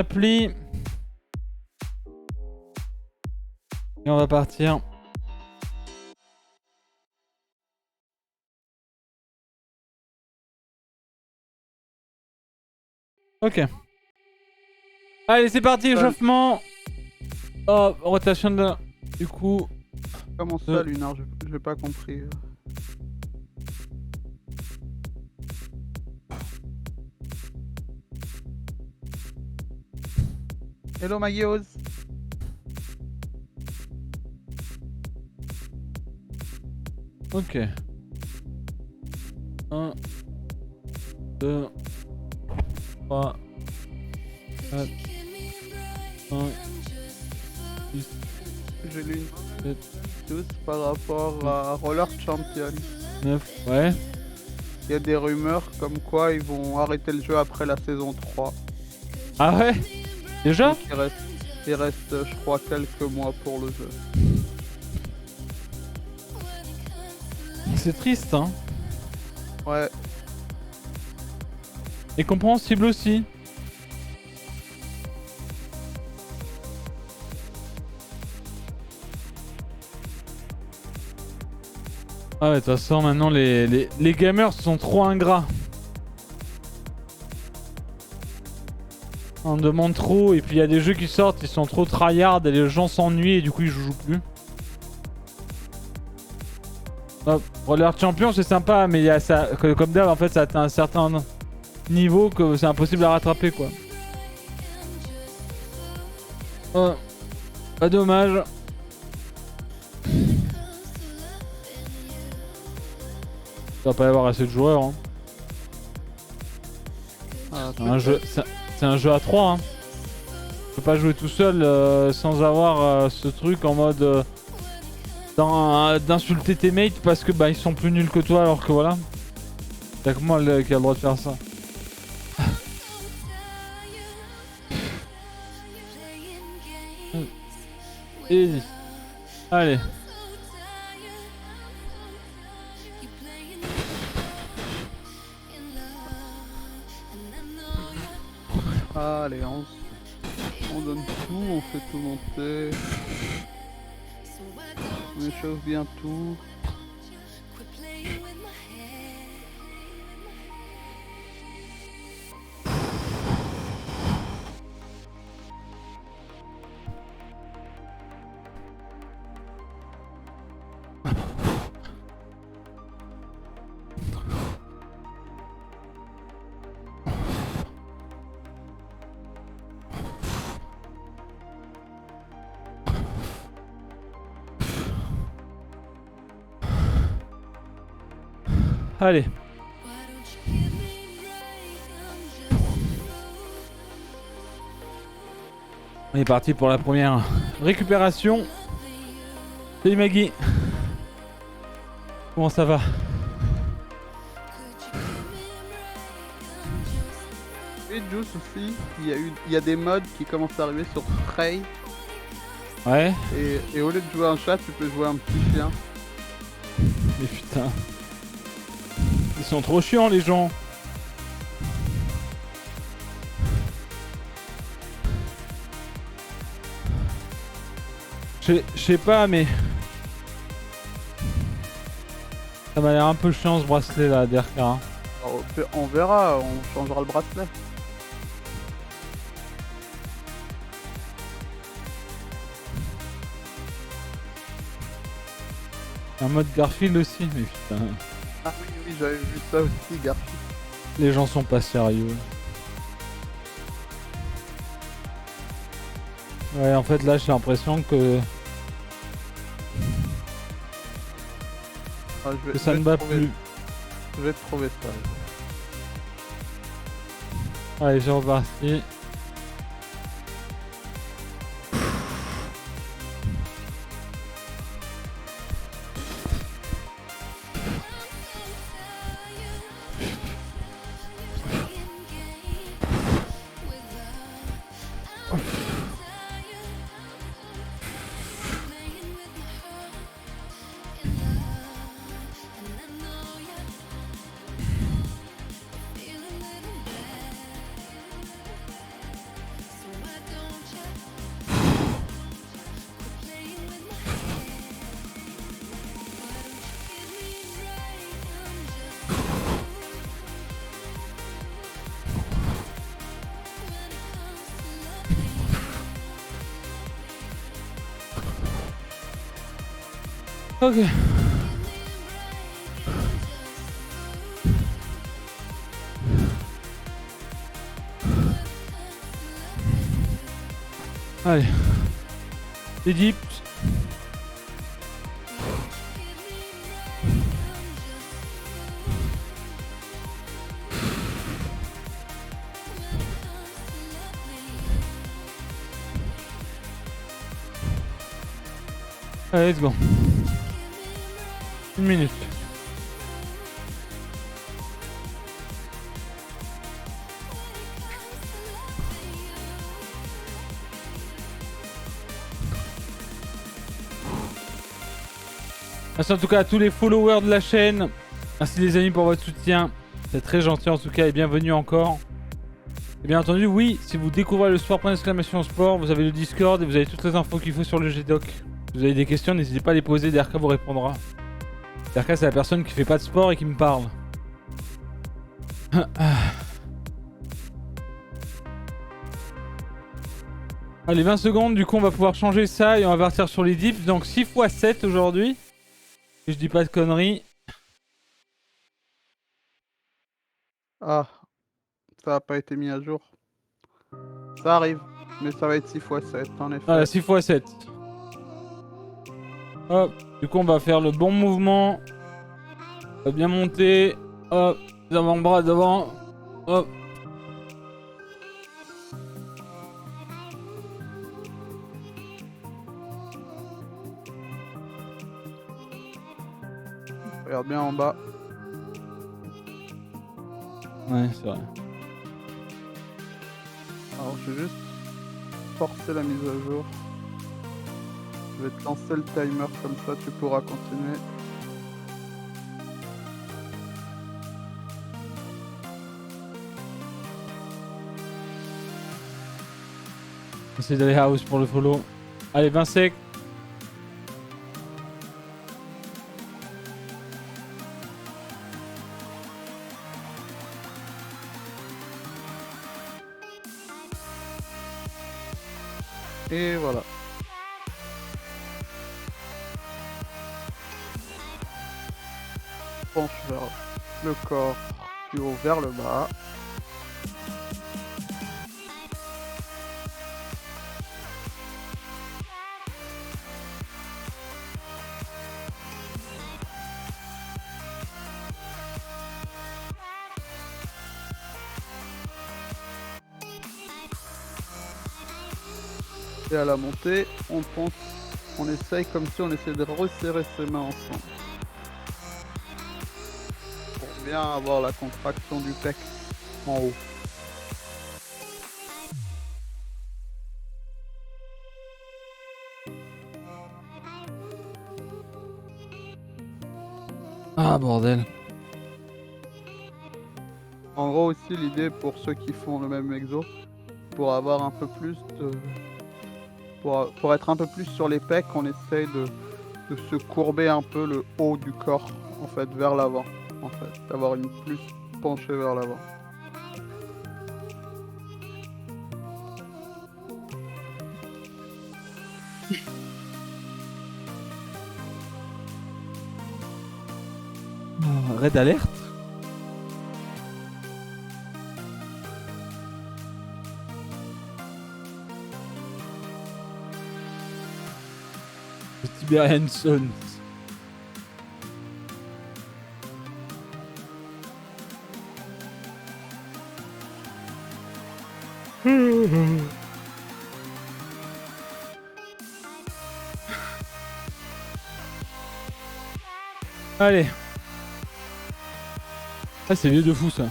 Appli. Et on va partir. Ok. Allez, c'est parti, échauffement. Oh, rotation de... Du coup... Comment ça, Lunar? J'ai pas compris. Hello, Magios. Ok. 1, 2, 3, 4, 5, 6, J'ai lu 7, tous par rapport à Roller Champion. 9, ouais. Il y a des rumeurs comme quoi ils vont arrêter le jeu après la saison 3. Ah ouais? Déjà? Donc il reste, je crois, quelques mois pour le jeu. C'est triste, hein. Ouais. Et compréhensible aussi. Ah ouais, de toute façon, maintenant, les gamers sont trop ingrats. On demande trop, et puis il y a des jeux qui sortent, ils sont trop tryhard, et les gens s'ennuient, et du coup, ils jouent plus. Hop, Roller Champion, c'est sympa, mais il y a ça, comme d'hab, en fait, ça atteint un certain niveau que c'est impossible à rattraper, quoi. Oh, pas dommage. Il va pas y avoir assez de joueurs, hein. Ah, C'est un jeu à 3, hein. Je peux pas jouer tout seul sans avoir ce truc en mode d'insulter tes mates parce que bah ils sont plus nuls que toi, alors que voilà. Y'a que moi qui a le droit de faire ça. Et... Allez. Allez, on donne tout, on fait tout monter. On échauffe bien tout. Allez. On est parti pour la première récupération. Salut Maggie. Comment ça va? Et Juice aussi, il y a des mods qui commencent à arriver sur Prey. Ouais. Et au lieu de jouer un chat, tu peux jouer un petit chien. Mais putain. Ils sont trop chiants les gens. Je sais pas mais... Ça m'a l'air un peu chiant ce bracelet là d'RK. Alors, on verra, on changera le bracelet. Un mode Garfield aussi, mais putain. Ah oui, j'avais vu ça aussi, Garfield. Les gens sont pas sérieux. Ouais, en fait là j'ai l'impression que... Ah, ça ne bat plus. Je vais te trouver ça. Allez, j'ai reparti. Ok. Allez. Les dips. Allez, let's go. 1 minute. Merci en tout cas à tous les followers de la chaîne. Merci les amis pour votre soutien. C'est très gentil en tout cas et bienvenue encore. Et bien entendu, oui, si vous découvrez le sport.sport, vous avez le Discord et vous avez toutes les infos qu'il faut sur le GDoc. Si vous avez des questions, n'hésitez pas à les poser, DRK vous répondra. DRK c'est la personne qui fait pas de sport et qui me parle. Allez, 20 secondes, du coup on va pouvoir changer ça et on va partir sur les dips. Donc 6 x 7 aujourd'hui. Si je dis pas de conneries. Ah, ça a pas été mis à jour. Ça arrive, mais ça va être 6 x 7 en effet. Voilà, 6 x 7. Hop, du coup on va faire le bon mouvement. On va bien monter. Hop, les avant-bras devant. Hop. Regarde bien en bas. Ouais, c'est vrai. Alors je vais juste forcer la mise à jour. Je vais te lancer le timer comme ça tu pourras continuer. Essaye d'aller house pour le follow. Allez, 20 secs. Et voilà. Penche vers le corps du haut vers le bas. Et à la montée, on pense, on essaye comme si on essayait de resserrer ses mains ensemble. Pour bien avoir la contraction du pec en haut. Ah bordel. En gros aussi l'idée pour ceux qui font le même exo, pour avoir un peu plus de... Pour être un peu plus sur les pecs, on essaye de se courber un peu le haut du corps, en fait, vers l'avant, en fait, d'avoir une plus penchée vers l'avant. Red alerte. Le Tiberian Sons. Allez. Ah c'est vieux de fou ça.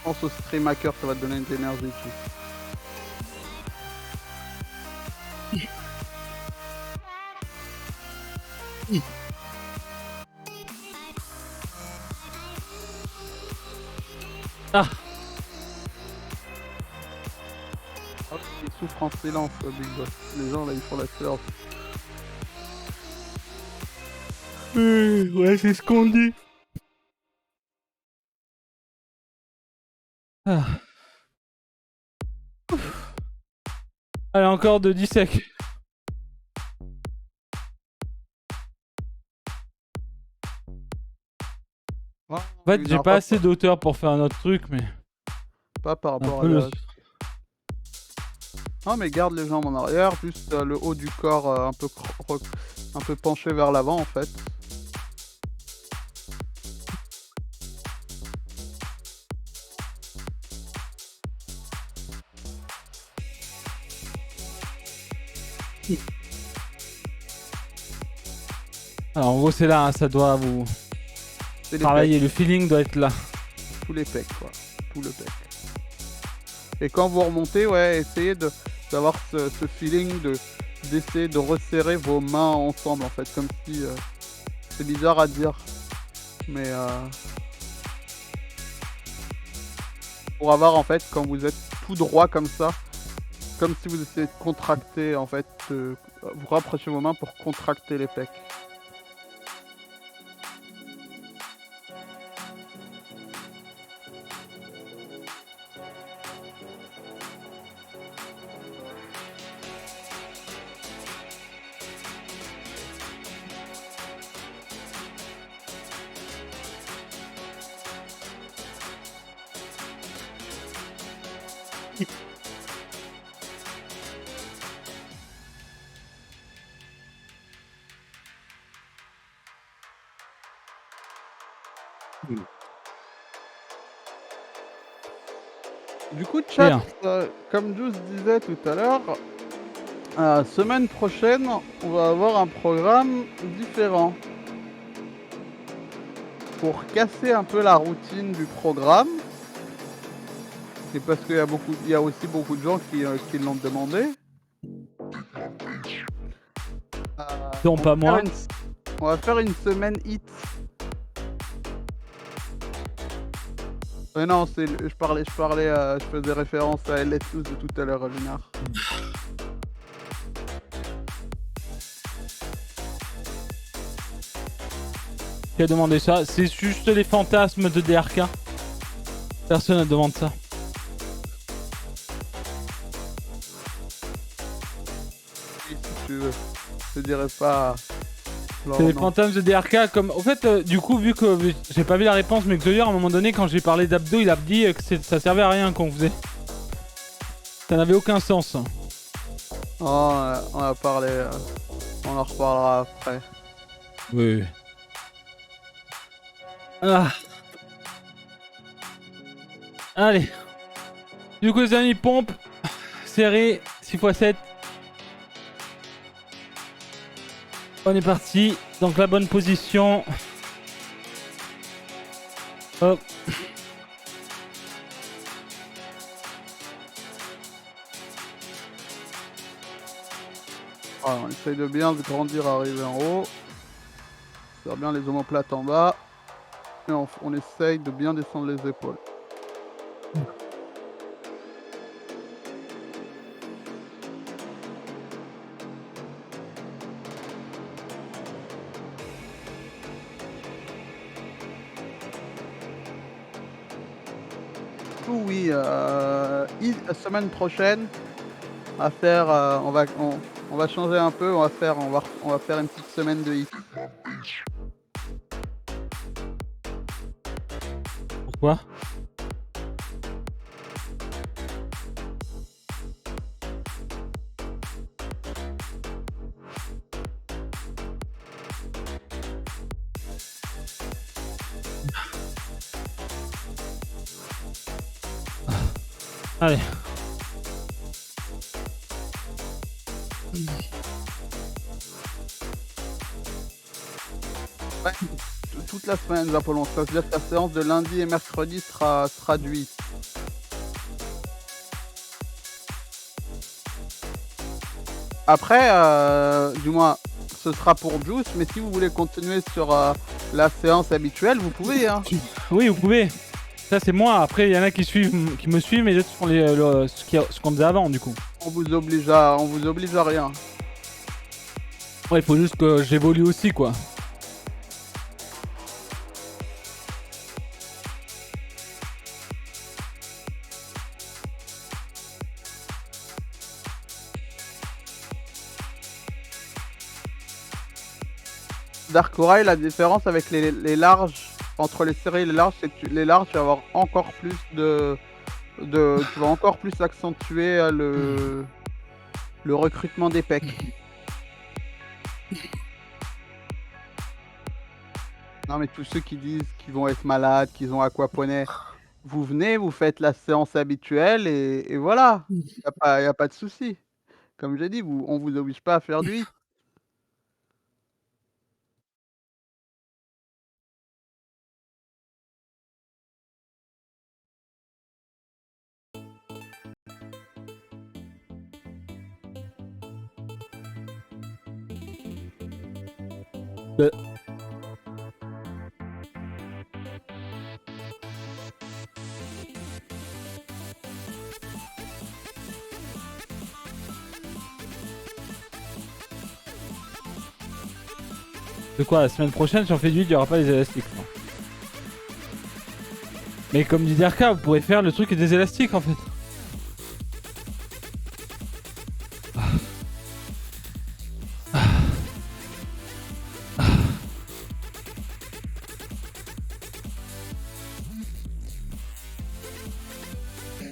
Pense au stream hacker, ça va te donner une énergie. Ah. Hop, il souffre en silence, Big Boss. Les gens là, ils font la séance. Ouais, c'est ce qu'on dit. Ah. Allez, encore de 10 secs. Ouais, En fait, il j'ai n'aura pas assez d'auteur pour faire un autre truc, mais pas par un rapport à peu le... Non, mais garde les jambes en arrière, juste le haut du corps un peu penché vers l'avant en fait. Alors, en gros, c'est là, hein, ça doit vous C'est les travailler, pecs, le feeling doit être là. tous les pecs quoi, tout le pec. Et quand vous remontez, ouais, essayez d'avoir ce feeling d'essayer de resserrer vos mains ensemble en fait, comme si c'est bizarre à dire, mais pour avoir en fait quand vous êtes tout droit comme ça, comme si vous essayez de contracter en fait, vous rapprochez vos mains pour contracter les pecs. Du coup, chat, Bien. comme Juice disait tout à l'heure, semaine prochaine, on va avoir un programme différent. Pour casser un peu la routine du programme, et parce qu'il y a aussi beaucoup de gens qui l'ont demandé. Non, pas moi. On va faire une semaine hit. Non, je faisais référence à LS12 de tout à l'heure, Vinard. Qui a demandé ça? C'est juste les fantasmes de DRK. Personne ne demande ça. Si tu veux, je dirais pas. C'est les fantasmes de DRK comme... En fait, du coup, vu que j'ai pas vu la réponse, mais Xolier, à un moment donné, quand j'ai parlé d'abdos, il a dit que ça servait à rien qu'on faisait. Ça n'avait aucun sens. Oh, on a parlé, on en reparlera après. Oui. Ah. Allez. Du coup, les amis, pompe. Serré. 6x7. On est parti. Donc la bonne position. Hop. Voilà, on essaye de bien se grandir, arriver en haut. Faire bien les omoplates en bas. Et on essaye de bien descendre les épaules. Oui, la semaine prochaine, on va faire, on va changer un peu, on va faire une petite semaine de hit. Pourquoi? Allez. Ouais, toute la semaine, Apollon. Ça veut dire que la séance de lundi et mercredi sera du hit. Après, du moins, ce sera pour Juice, mais si vous voulez continuer sur la séance habituelle, vous pouvez. Hein. Oui, vous pouvez. Ça, c'est moi. Après, il y en a qui me suivent, mais les autres font ce qu'on faisait avant, du coup. On vous oblige à rien. Ouais, il faut juste que j'évolue aussi, quoi. Darkrai, la différence avec les larges, entre les serrés et les larges, c'est que les larges, tu vas avoir encore plus tu vas encore plus accentuer le recrutement des pecs. Non, mais tous ceux qui disent qu'ils vont être malades, qu'ils ont aquaponé, vous venez, vous faites la séance habituelle et voilà. Y a pas de souci. Comme j'ai dit, on vous oblige pas à faire du hit. Bah, de quoi, la semaine prochaine, si on fait du hit, il y aura pas les élastiques. Non. Mais comme dit Derka, vous pourrez faire le truc des élastiques en fait.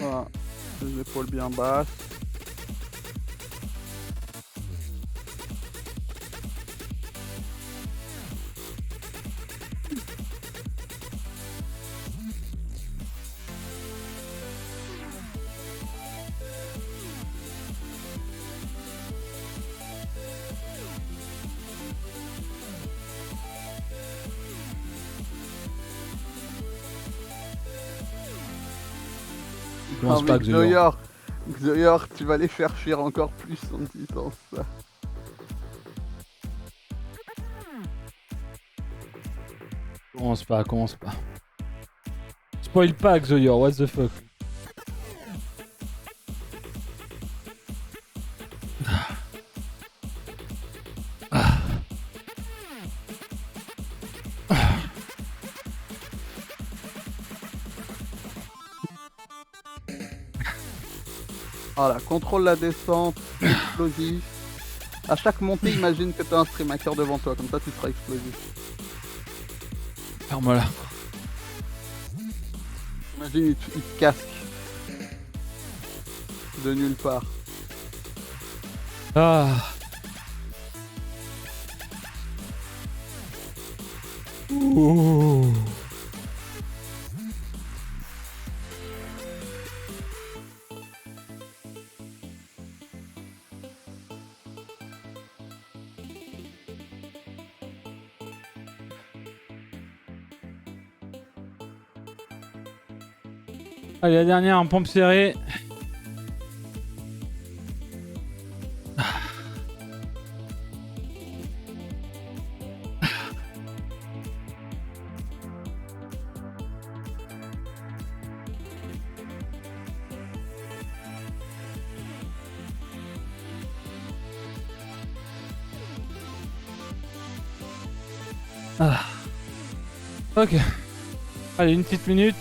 Voilà, les épaules bien basses. Commence Non pas, mais Xoyor. Xoyor, tu vas les faire fuir encore plus en disant ça. Commence pas, commence pas. Spoil pas, Xoyor, what the fuck. Voilà, contrôle la descente, explosif. À chaque montée, imagine que tu as un streamaker devant toi, comme ça tu seras explosif. Ferme-moi là. Imagine, il te casque. De nulle part. Ah. Ouh. Allez, la dernière en pompe serrée. Ah. Ok. Allez, une petite minute.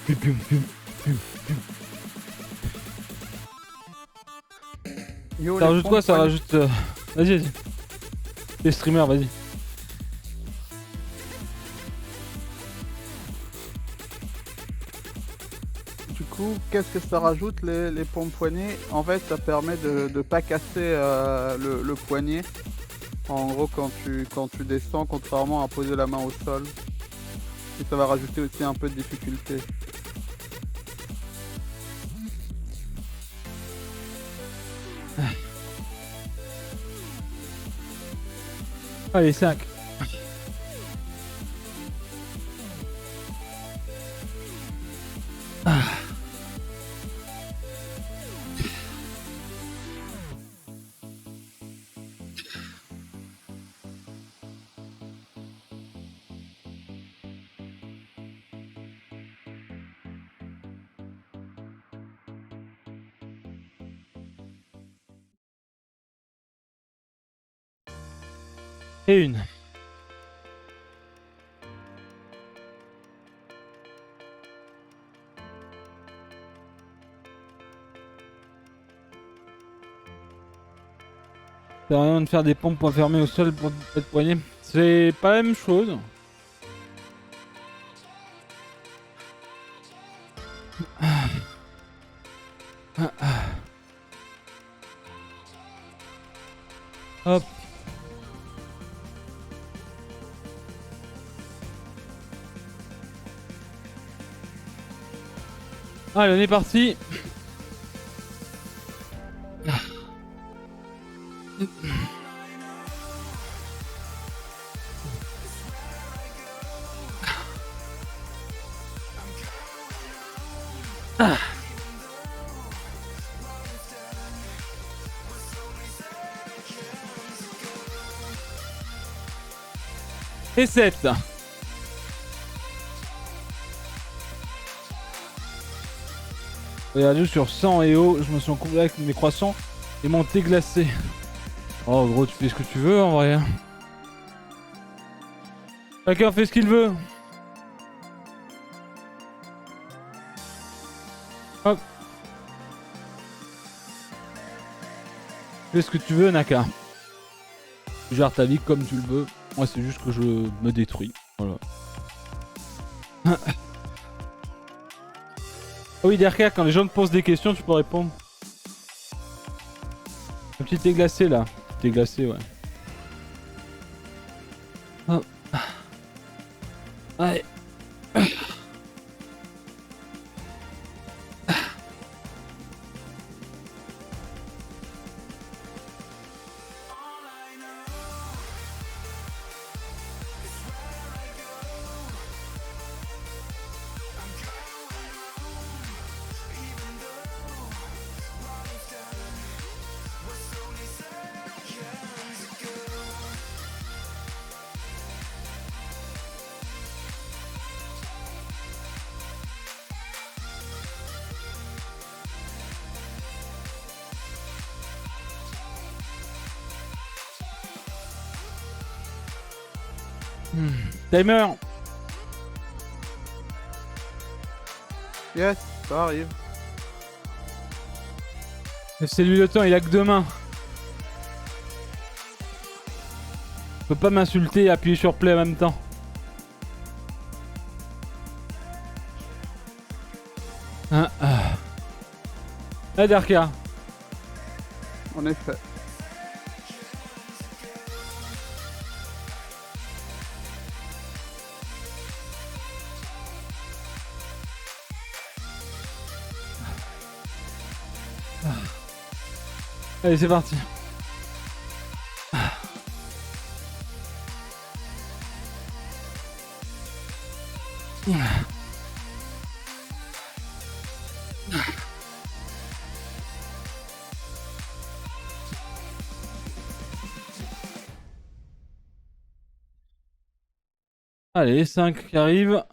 Pum, pum, pum, pum, pum. Yo, Ça les rajoute pompes quoi? Ça poignées. rajoute. Vas-y, vas-y. Les streamers, vas-y. Du coup, qu'est-ce que ça rajoute les pompes poignées? En fait, ça permet de ne pas casser le poignet. En gros, quand tu descends, contrairement à poser la main au sol. Et ça va rajouter aussi un peu de difficulté. Allez, 5. Et une. Ça sert à rien de faire des pompes fermées au sol pour être poigné. C'est pas la même chose. Hop. Allez, on est parti. Et 7. Regardez sur 100 et haut, je me suis couplé avec mes croissants et mon thé glacé. Oh gros, tu fais ce que tu veux en vrai. Chacun fait ce qu'il veut. Hop. Fais ce que tu veux, Naka. Tu gères ta vie comme tu le veux. Moi, c'est juste que je me détruis. Voilà. Ah oui, derrière, quand les gens te posent des questions, tu peux répondre. Un petit thé glacé là. Thé glacé, ouais. Oh. Allez. Timer. Yes, ça arrive. C'est lui le temps, il a que 2 mains. Il peut pas m'insulter et appuyer sur play en même temps. Là, Derka. En effet. Allez, c'est parti. Allez, 5 qui arrivent.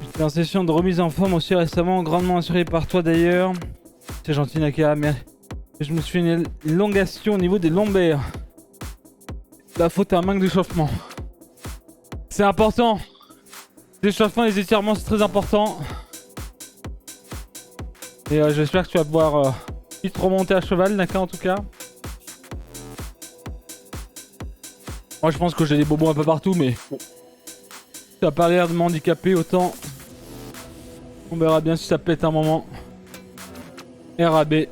J'étais en session de remise en forme aussi récemment, grandement assuré par toi d'ailleurs. C'est gentil Naka, mais je me suis fait une élongation au niveau des lombaires. La faute à un manque d'échauffement. C'est important. L'échauffement et les étirements c'est très important. Et j'espère que tu vas pouvoir vite remonter à cheval, Naka en tout cas. Moi je pense que j'ai des bobos un peu partout, mais bon. Ça a pas l'air de m'handicaper autant. On verra bien si ça pète un moment. RAB.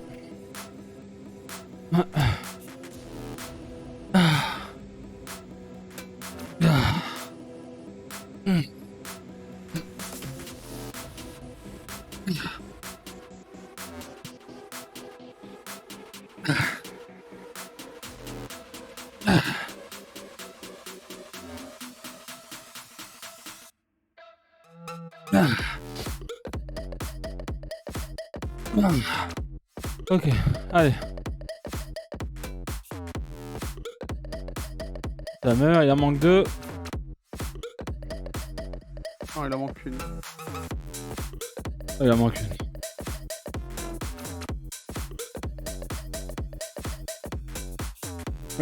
Ok, allez. Ça meurt, il en manque 2. Non, il en manque une. Il en manque une.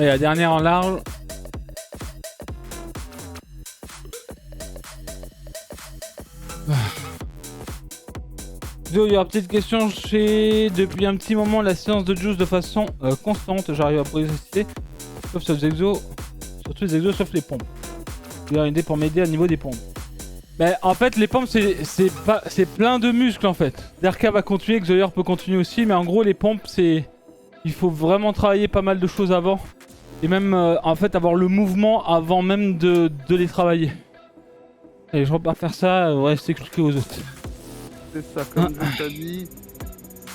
Et la dernière en large. Exo, il y aura peut-être question chez depuis un petit moment la séance de juice de façon constante. J'arrive à progresser. Sauf sur les exos. Surtout les exos sauf les pompes. Il y a une idée pour m'aider à niveau des pompes. Mais en fait les pompes c'est plein de muscles en fait. Derka va continuer, Xoyer peut continuer aussi, mais en gros les pompes c'est... Il faut vraiment travailler pas mal de choses avant. Et même en fait avoir le mouvement avant même de les travailler. Allez, je repars faire ça, on va rester expliquer aux autres. C'est ça, comme je t'ai dit,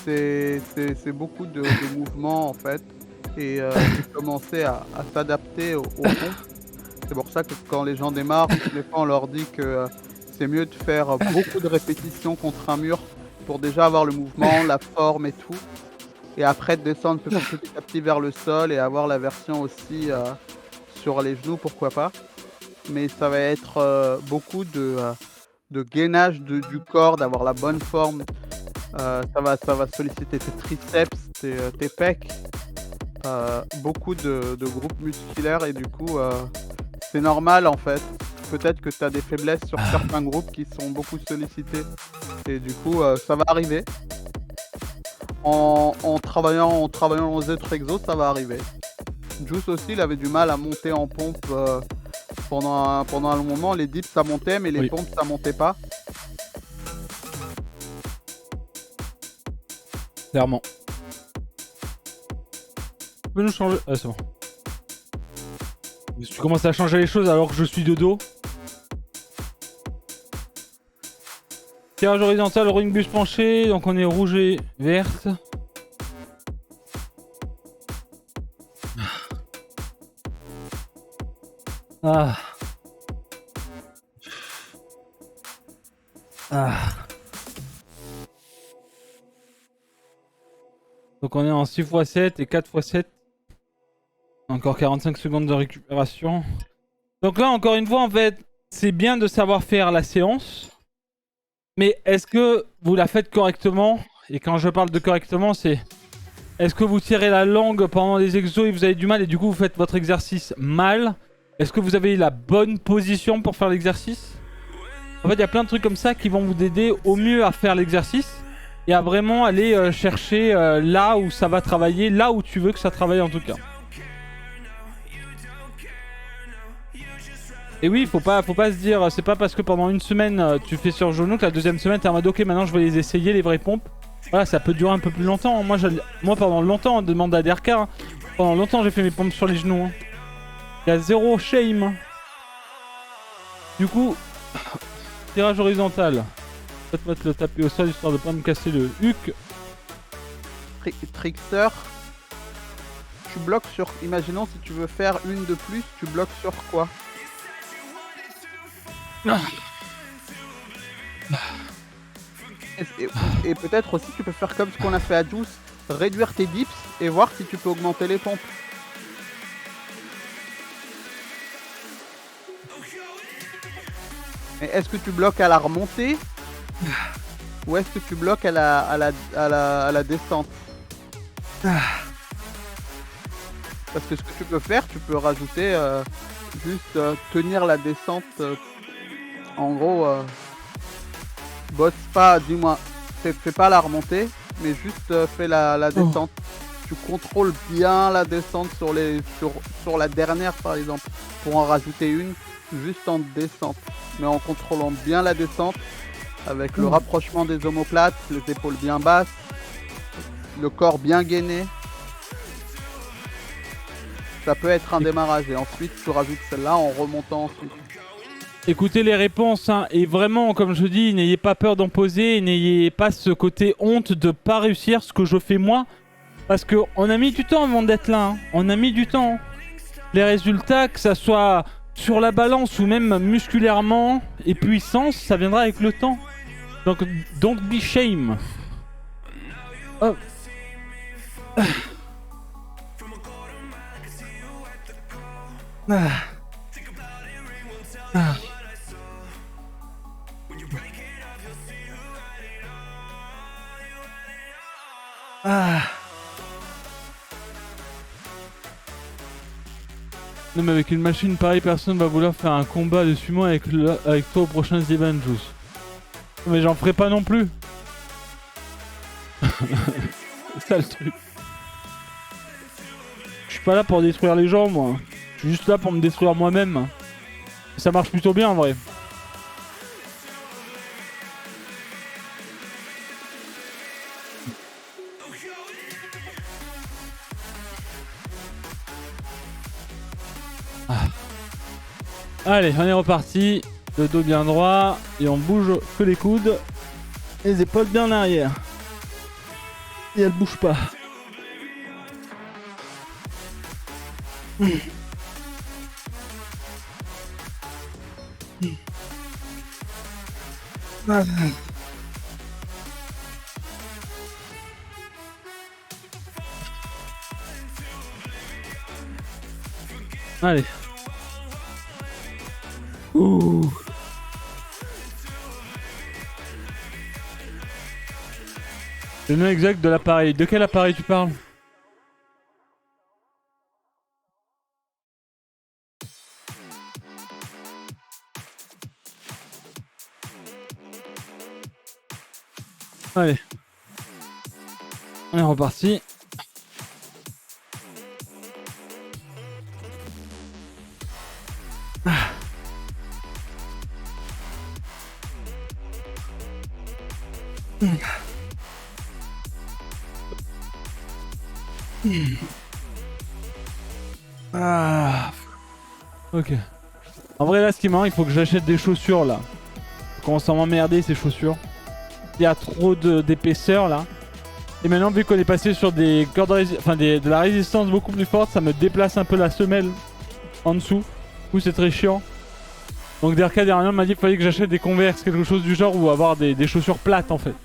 c'est beaucoup de mouvements en fait. Et j'ai commencé à s'adapter au pompes. C'est pour ça que quand les gens démarrent, des fois on leur dit que c'est mieux de faire beaucoup de répétitions contre un mur pour déjà avoir le mouvement, la forme et tout. Et après de descendre petit à petit vers le sol et avoir la version aussi sur les genoux, pourquoi pas. Mais ça va être beaucoup de gainage du corps, d'avoir la bonne forme. Ça va solliciter tes triceps, tes pecs, beaucoup de groupes musculaires et du coup c'est normal en fait. Peut-être que tu as des faiblesses sur certains groupes qui sont beaucoup sollicités et du coup ça va arriver. En travaillant aux autres exos, ça va arriver. Juice aussi, il avait du mal à monter en pompe pendant un long moment. Les dips ça montait, mais les pompes ça montait pas. Clairement. Tu peux nous changer... Ah c'est bon. Si tu commences à changer les choses alors que je suis de dos. Tirage horizontal, ring bus penché, donc on est rouge et verte. Ah. Ah. Donc on est en 6x7 et 4x7. Encore 45 secondes de récupération. Donc là encore une fois en fait, c'est bien de savoir faire la séance. Mais est-ce que vous la faites correctement? Et quand je parle de correctement, c'est... Est-ce que vous tirez la langue pendant les exos et vous avez du mal et du coup vous faites votre exercice mal? Est-ce que vous avez la bonne position pour faire l'exercice? En fait, il y a plein de trucs comme ça qui vont vous aider au mieux à faire l'exercice. Et à vraiment aller chercher là où ça va travailler, là où tu veux que ça travaille en tout cas. Et oui, faut pas se dire, c'est pas parce que pendant une semaine tu fais sur genou que la deuxième semaine t'es en mode ok maintenant je vais les essayer les vraies pompes. Voilà, ça peut durer un peu plus longtemps. Moi pendant longtemps, on demande à Derka, hein. Pendant longtemps j'ai fait mes pompes sur les genoux. Hein. Il y a zéro shame. Du coup, tirage horizontal. Peut-être te le taper au sol histoire de pas me casser le huc. Trickster, tu bloques sur... Imaginons si tu veux faire une de plus, tu bloques sur quoi? Et peut-être aussi tu peux faire comme ce qu'on a fait à Juice, réduire tes dips et voir si tu peux augmenter les pompes. Mais est-ce que tu bloques à la remontée ou est-ce que tu bloques à la descente? Parce que ce que tu peux faire, tu peux rajouter juste tenir la descente. En gros, bosse pas, dis-moi, fais pas la remontée, mais juste fais la descente. Tu contrôles bien la descente sur la dernière par exemple, pour en rajouter une juste en descente. Mais en contrôlant bien la descente, avec le rapprochement des omoplates, les épaules bien basses, le corps bien gainé. Ça peut être un démarrage et ensuite tu rajoutes celle-là en remontant ensuite. Écoutez les réponses hein, et vraiment comme je dis, n'ayez pas peur d'en poser, n'ayez pas ce côté honte de pas réussir ce que je fais moi. Parce qu'on a mis du temps avant d'être là, hein. On a mis du temps. Les résultats, que ça soit sur la balance ou même musculairement et puissance, ça viendra avec le temps. Donc don't be shame. Oh. Ah. Ah. Ah. Non mais avec une machine pareille, personne va vouloir faire un combat de sumo avec toi au prochain Event Juice. Mais j'en ferai pas non plus. C'est ça le truc. Je suis pas là pour détruire les gens, moi. Je suis juste là pour me détruire moi-même. Et ça marche plutôt bien en vrai. Ah. Allez, on est reparti. Le dos bien droit. Et on bouge que les coudes. Et les épaules bien en arrière. Et elles bougent pas. Allez. Ouh. Le nom exact de l'appareil. De quel appareil tu parles? Allez. On est reparti. Ah. Ok. En vrai là ce qui est marrant, il faut que j'achète des chaussures là. Ça commence à m'emmerder ces chaussures. Il y a trop d'épaisseur là. Et maintenant vu qu'on est passé sur des cordes de la résistance beaucoup plus forte, ça me déplace un peu la semelle en dessous. Du coup c'est très chiant. Donc DRK dernièrement m'a dit qu'il fallait que j'achète des Converse, quelque chose du genre, ou avoir des chaussures plates en fait.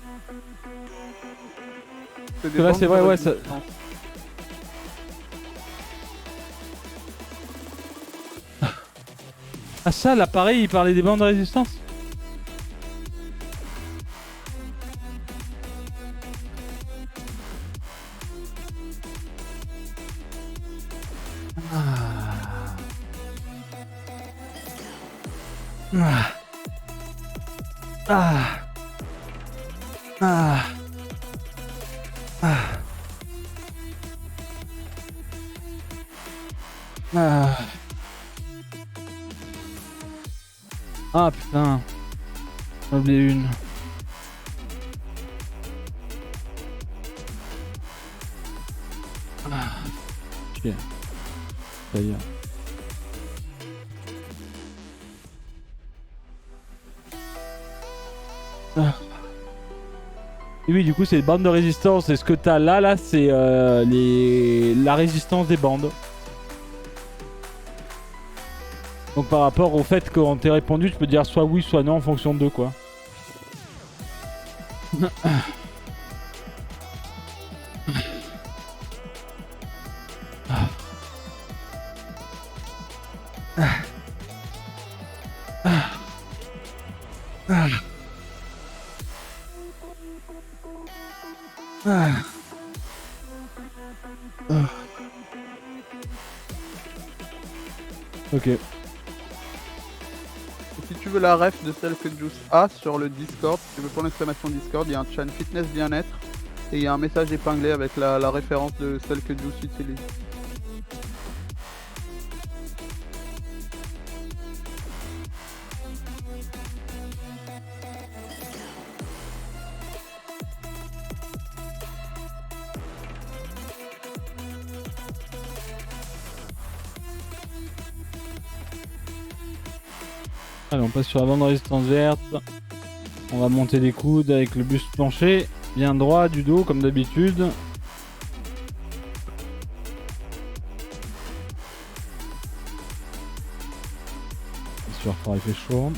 Parce que là c'est vrai, ouais, ça... Ah ça, l'appareil il parlait des bandes de résistance? Ah. Ah. Ah. Ah. Ah. Ah putain. J'en ai oublié une. Ah. Ok. Ça y est. Ah. Et oui, du coup, c'est les bandes de résistance. Et ce que t'as là, c'est la résistance des bandes. Donc par rapport au fait qu'on t'ait répondu, tu peux dire soit oui, soit non en fonction de quoi. Ok. Si tu veux la ref de celle que Juice a sur le Discord, si tu veux pour l'exclamation Discord, il y a un chan fitness bien-être et il y a un message épinglé avec la référence de celle que Juice utilise. Allez, on passe sur la bande de résistance verte. On va monter les coudes avec le buste penché. Bien droit du dos comme d'habitude. Bien sûr, il fait chaud.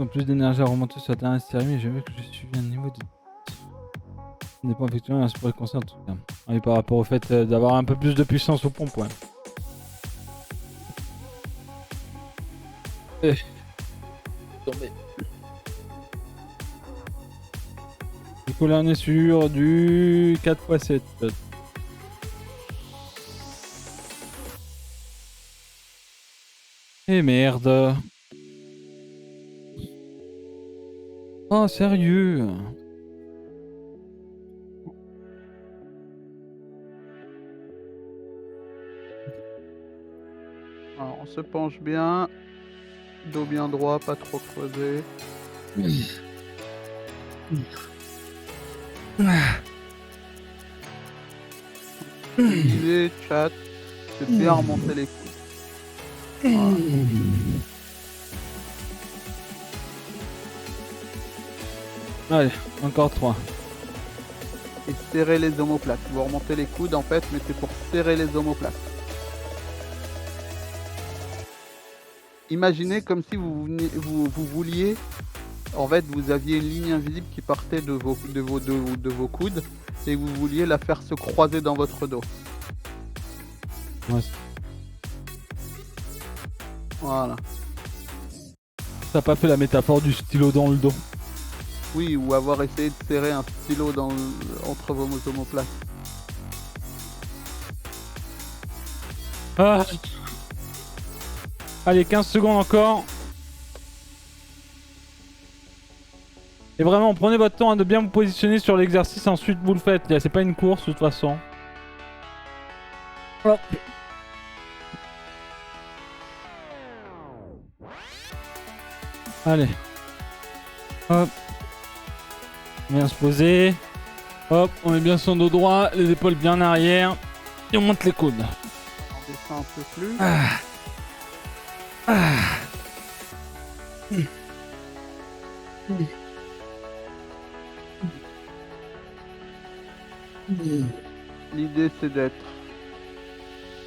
En plus d'énergie à remonter sur la dernière série, mais j'ai vu que je suis à un niveau de... Ça dépend effectivement d'un sport conscient en tout cas. Et par rapport au fait d'avoir un peu plus de puissance aux pompes, ouais. Tombé. Du coup là on est sur du 4x7. Et merde. Oh sérieux. Alors, on se penche bien. Dos bien droit, pas trop creusé. L'idée, chat, c'est de bien remonter les coudes. Voilà. Allez, encore 3. Et serrer les omoplates. Vous remontez les coudes en fait, mais c'est pour serrer les omoplates. Imaginez comme si vous vouliez, en fait, vous aviez une ligne invisible qui partait de vos coudes et vous vouliez la faire se croiser dans votre dos. Ouais. Voilà. T'as pas fait la métaphore du stylo dans le dos? Oui, ou avoir essayé de serrer un stylo entre vos omoplates. Ah. Allez, 15 secondes encore. Et vraiment, prenez votre temps de bien vous positionner sur l'exercice, ensuite vous le faites. C'est pas une course de toute façon. Hop. Allez. Hop. Bien se poser. Hop, on met bien son dos droit, les épaules bien en arrière. Et on monte les coudes. On descend un peu plus. L'idée c'est d'être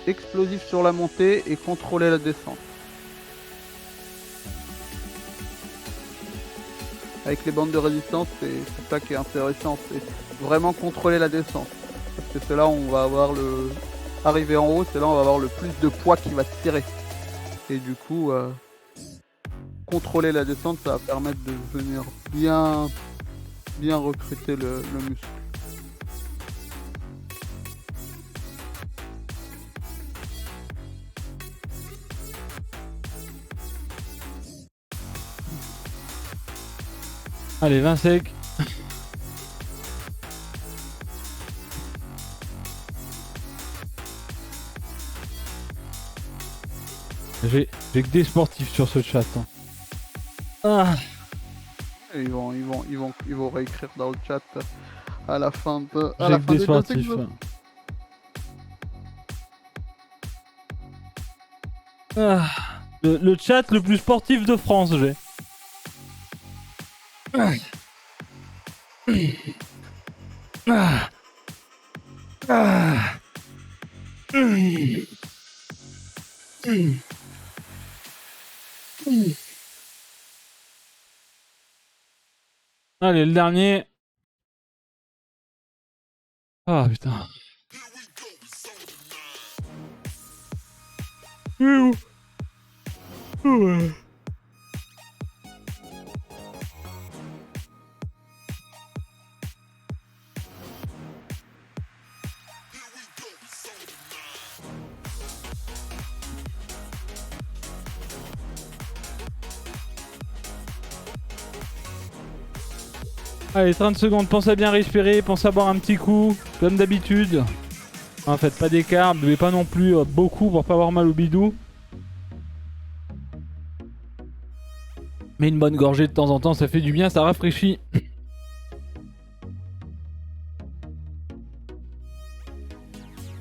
explosif sur la montée et contrôler la descente. Avec les bandes de résistance, c'est ça qui est intéressant, c'est vraiment contrôler la descente. Parce que c'est là où on va avoir le... Arrivé en haut, c'est là où on va avoir le plus de poids qui va tirer. Et du coup, contrôler la descente, ça va permettre de venir bien recruter le muscle. Allez, 20 secs. J'ai que des sportifs sur ce chat. Hein. Ah. Et ils vont réécrire dans le chat à la fin de... J'ai que des sportifs. Ah. Le chat le plus sportif de France, j'ai. Ah. Ah. Ah. Allez, le dernier. Ah putain. Ouais. Allez, 30 secondes, pense à bien respirer, pense à boire un petit coup, comme d'habitude. En fait, pas d'écart, buvez pas non plus beaucoup pour pas avoir mal au bidou. Mais une bonne gorgée de temps en temps, ça fait du bien, ça rafraîchit.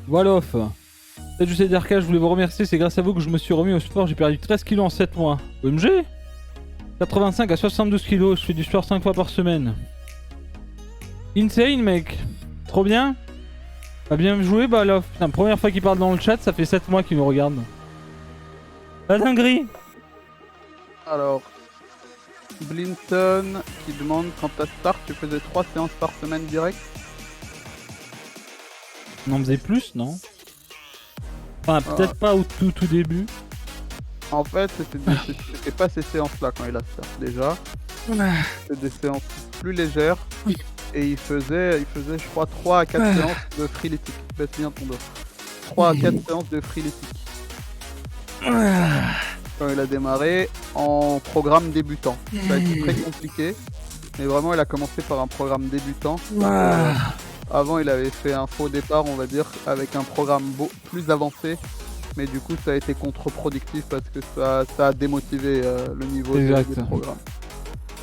Voilà. Salut, je sais d'Arca, je voulais vous remercier, c'est grâce à vous que je me suis remis au sport, j'ai perdu 13 kilos en 7 mois. OMG 85 à 72 kilos, je fais du sport 5 fois par semaine. Insane mec, trop bien. T'as bien joué Balof. La première fois qu'il parle dans le chat, ça fait 7 mois qu'il nous regarde. La dinguerie. Alors, Blinton qui demande quand t'as start, tu faisais 3 séances par semaine direct. On en faisait plus, non? Enfin, peut-être pas au tout début. En fait, c'était pas ces séances-là quand il a ça, déjà. C'était des séances plus légères. Et il faisait, je crois, 3 à 4 séances de freeletics. Baisse bien ton dos. 3 à 4 séances de freeletics. Quand il a démarré en programme débutant. Ça a été très compliqué. Mais vraiment, il a commencé par un programme débutant. Avant, il avait fait un faux départ, on va dire, avec un programme plus avancé. Mais du coup, ça a été contre-productif parce que ça a démotivé le niveau du programme.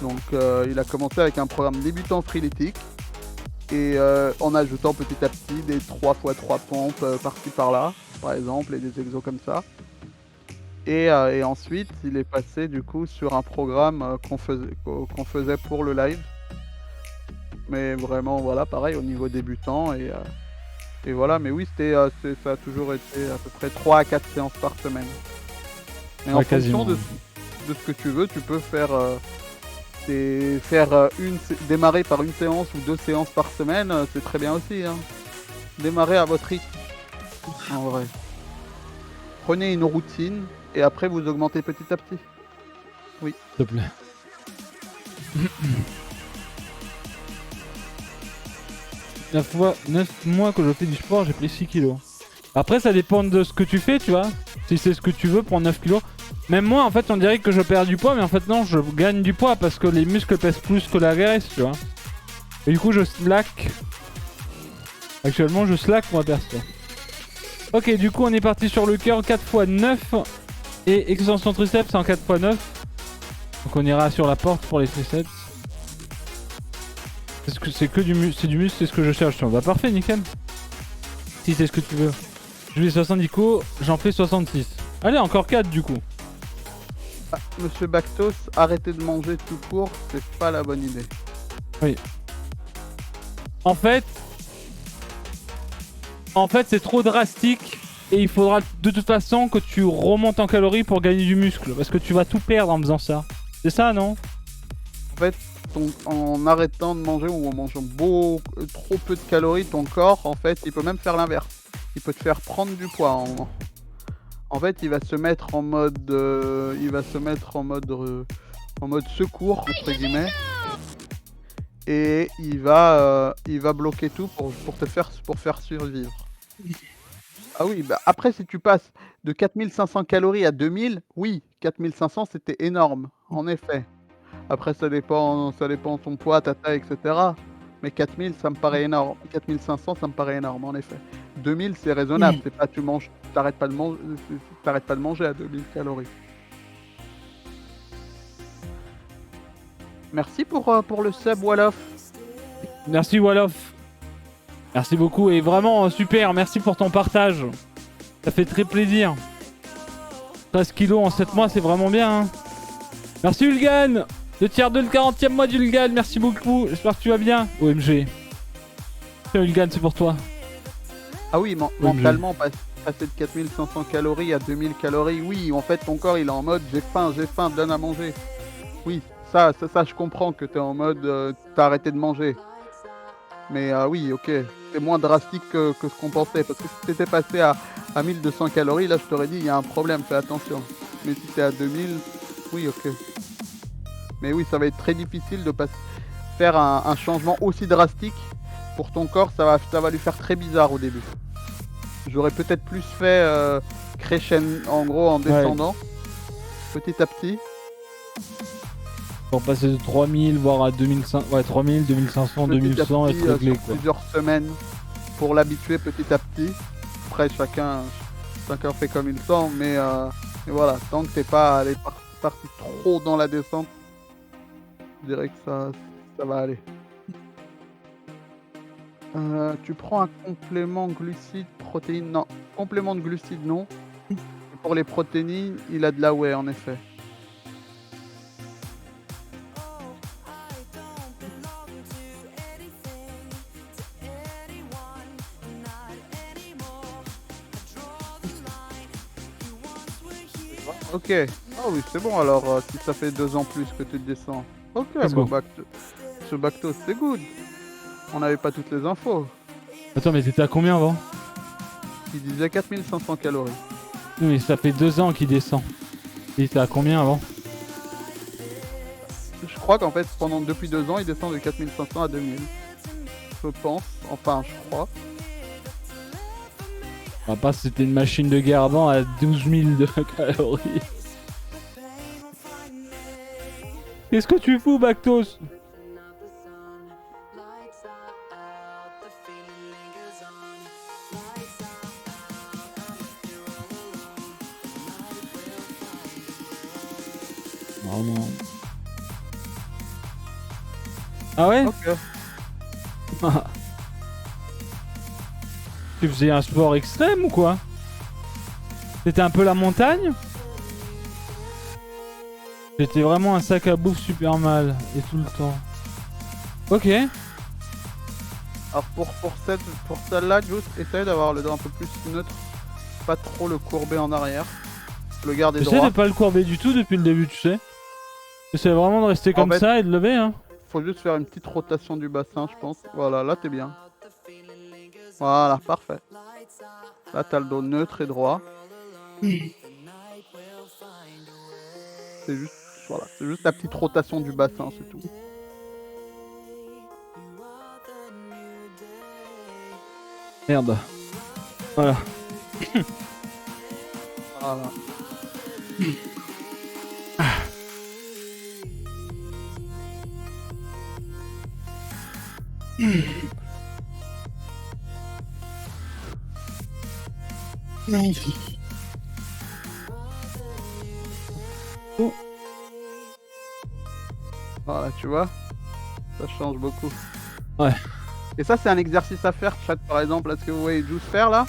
Donc, il a commencé avec un programme débutant freeletics. Et en ajoutant petit à petit des 3x3 pompes par-ci par-là, par exemple, et des exos comme ça. Et ensuite, il est passé du coup sur un programme qu'on faisait pour le live. Mais vraiment, voilà, pareil, au niveau débutant. Et voilà, mais oui, ça a toujours été à peu près 3 à 4 séances par semaine. Mais en fonction de ce que tu veux, tu peux faire... démarrer par une séance ou 2 séances par semaine, c'est très bien aussi. Hein. Démarrer à votre rythme. En vrai. Prenez une routine et après vous augmentez petit à petit. Oui. S'il te plaît. 9 mois que je fais du sport, j'ai pris 6 kilos. Après, ça dépend de ce que tu fais, tu vois. Si c'est ce que tu veux pour 9 kilos. Même moi, en fait, on dirait que je perds du poids, mais en fait, non, je gagne du poids parce que les muscles pèsent plus que la graisse, tu vois. Et du coup, je slack. Actuellement, je slack, moi, perso. Ok, du coup, on est parti sur le cœur 4x9 et extension triceps en 4x9. Donc, on ira sur la porte pour les triceps. C'est que du muscle, c'est ce que je cherche. Bah, parfait, nickel. Si c'est ce que tu veux. Je fais 70 coups, j'en fais 66. Allez, encore 4 du coup. Ah, Monsieur Bactos, arrêtez de manger tout court, c'est pas la bonne idée. Oui. En fait, c'est trop drastique et il faudra de toute façon que tu remontes en calories pour gagner du muscle parce que tu vas tout perdre en faisant ça. C'est ça, non? En fait, en arrêtant de manger ou en mangeant trop peu de calories, ton corps, en fait, il peut même faire l'inverse. Il peut te faire prendre du poids. En fait, il va se mettre en mode, en mode secours entre guillemets, et il va bloquer tout pour faire survivre. Ah oui, bah après si tu passes de 4500 calories à 2000, oui, 4500 c'était énorme, en effet. Après ça dépend de ton poids, ta taille, etc. Mais 4000 ça me paraît énorme. 4500 ça me paraît énorme en effet. 2000 c'est raisonnable, c'est pas t'arrêtes pas de manger à 2000 calories. Merci pour le sub Wolof. Merci Wolof. Merci beaucoup et vraiment super, merci pour ton partage. Ça fait très plaisir. 13 kilos en 7 mois, c'est vraiment bien. Hein. Merci Ulgan. Le tiers 2, le 40e mois d'Ulgan, merci beaucoup. J'espère que tu vas bien. OMG. Tiens Ulgan, c'est pour toi. Ah oui, mentalement, passer de 4500 calories à 2000 calories, oui, en fait ton corps il est en mode j'ai faim, donne à manger. Oui, ça je comprends que t'es en mode t'as arrêté de manger. Mais oui, ok, c'est moins drastique que ce qu'on pensait. Parce que si t'étais passé à 1200 calories, là je t'aurais dit il y a un problème, fais attention. Mais si t'es à 2000, oui, ok. Mais oui, ça va être très difficile de faire un changement aussi drastique. Pour ton corps, ça va lui faire très bizarre au début. J'aurais peut-être plus fait crescendo, en gros en descendant, petit à petit. Pour passer de 3000 voire à 2500, ouais 3000, 2500, 2100 et être réglé quoi. Plusieurs semaines pour l'habituer petit à petit. Après chacun fait comme il sent, mais voilà, tant que t'es pas allé parti trop dans la descente, je dirais que ça va aller. Tu prends un complément glucides, protéines? Non, complément de glucides non. Et pour les protéines, il a de la whey en effet. Ok. Ah oui, c'est bon alors si ça fait 2 ans plus que tu te descends. Ok, bon, ce Bactos, c'est good. On n'avait pas toutes les infos. Attends, mais t'étais à combien avant? Il disait 4500 calories. Oui, mais ça fait 2 ans qu'il descend. Il était à combien avant? Je crois qu'en fait, depuis 2 ans, il descend de 4500 à 2000. Je pense, enfin, je crois. On va pas, c'était une machine de guerre avant à 12 000 de calories. Qu'est-ce que tu fous, Bactos? Oh non. Ah ouais? Ok. Tu faisais un sport extrême ou quoi? C'était un peu la montagne? J'étais vraiment un sac à bouffe super mal et tout le temps. Ok. Alors pour celle-là, juste essaye d'avoir le dos un peu plus neutre. Pas trop le courber en arrière. Le garder J'essaie droit. de pas le courber du tout depuis le début, tu sais. J'essaie vraiment de rester comme fait, ça et de lever, hein. Faut juste faire une petite rotation du bassin, je pense. Voilà, là t'es bien. Voilà, parfait. Là t'as le dos neutre et droit. C'est juste, voilà, c'est juste la petite rotation du bassin, c'est tout. Merde. Voilà. Voilà. Voilà, tu vois, ça change beaucoup. Ouais. Et ça, c'est un exercice à faire, chat, par exemple, là, ce que vous voyez Juice faire là.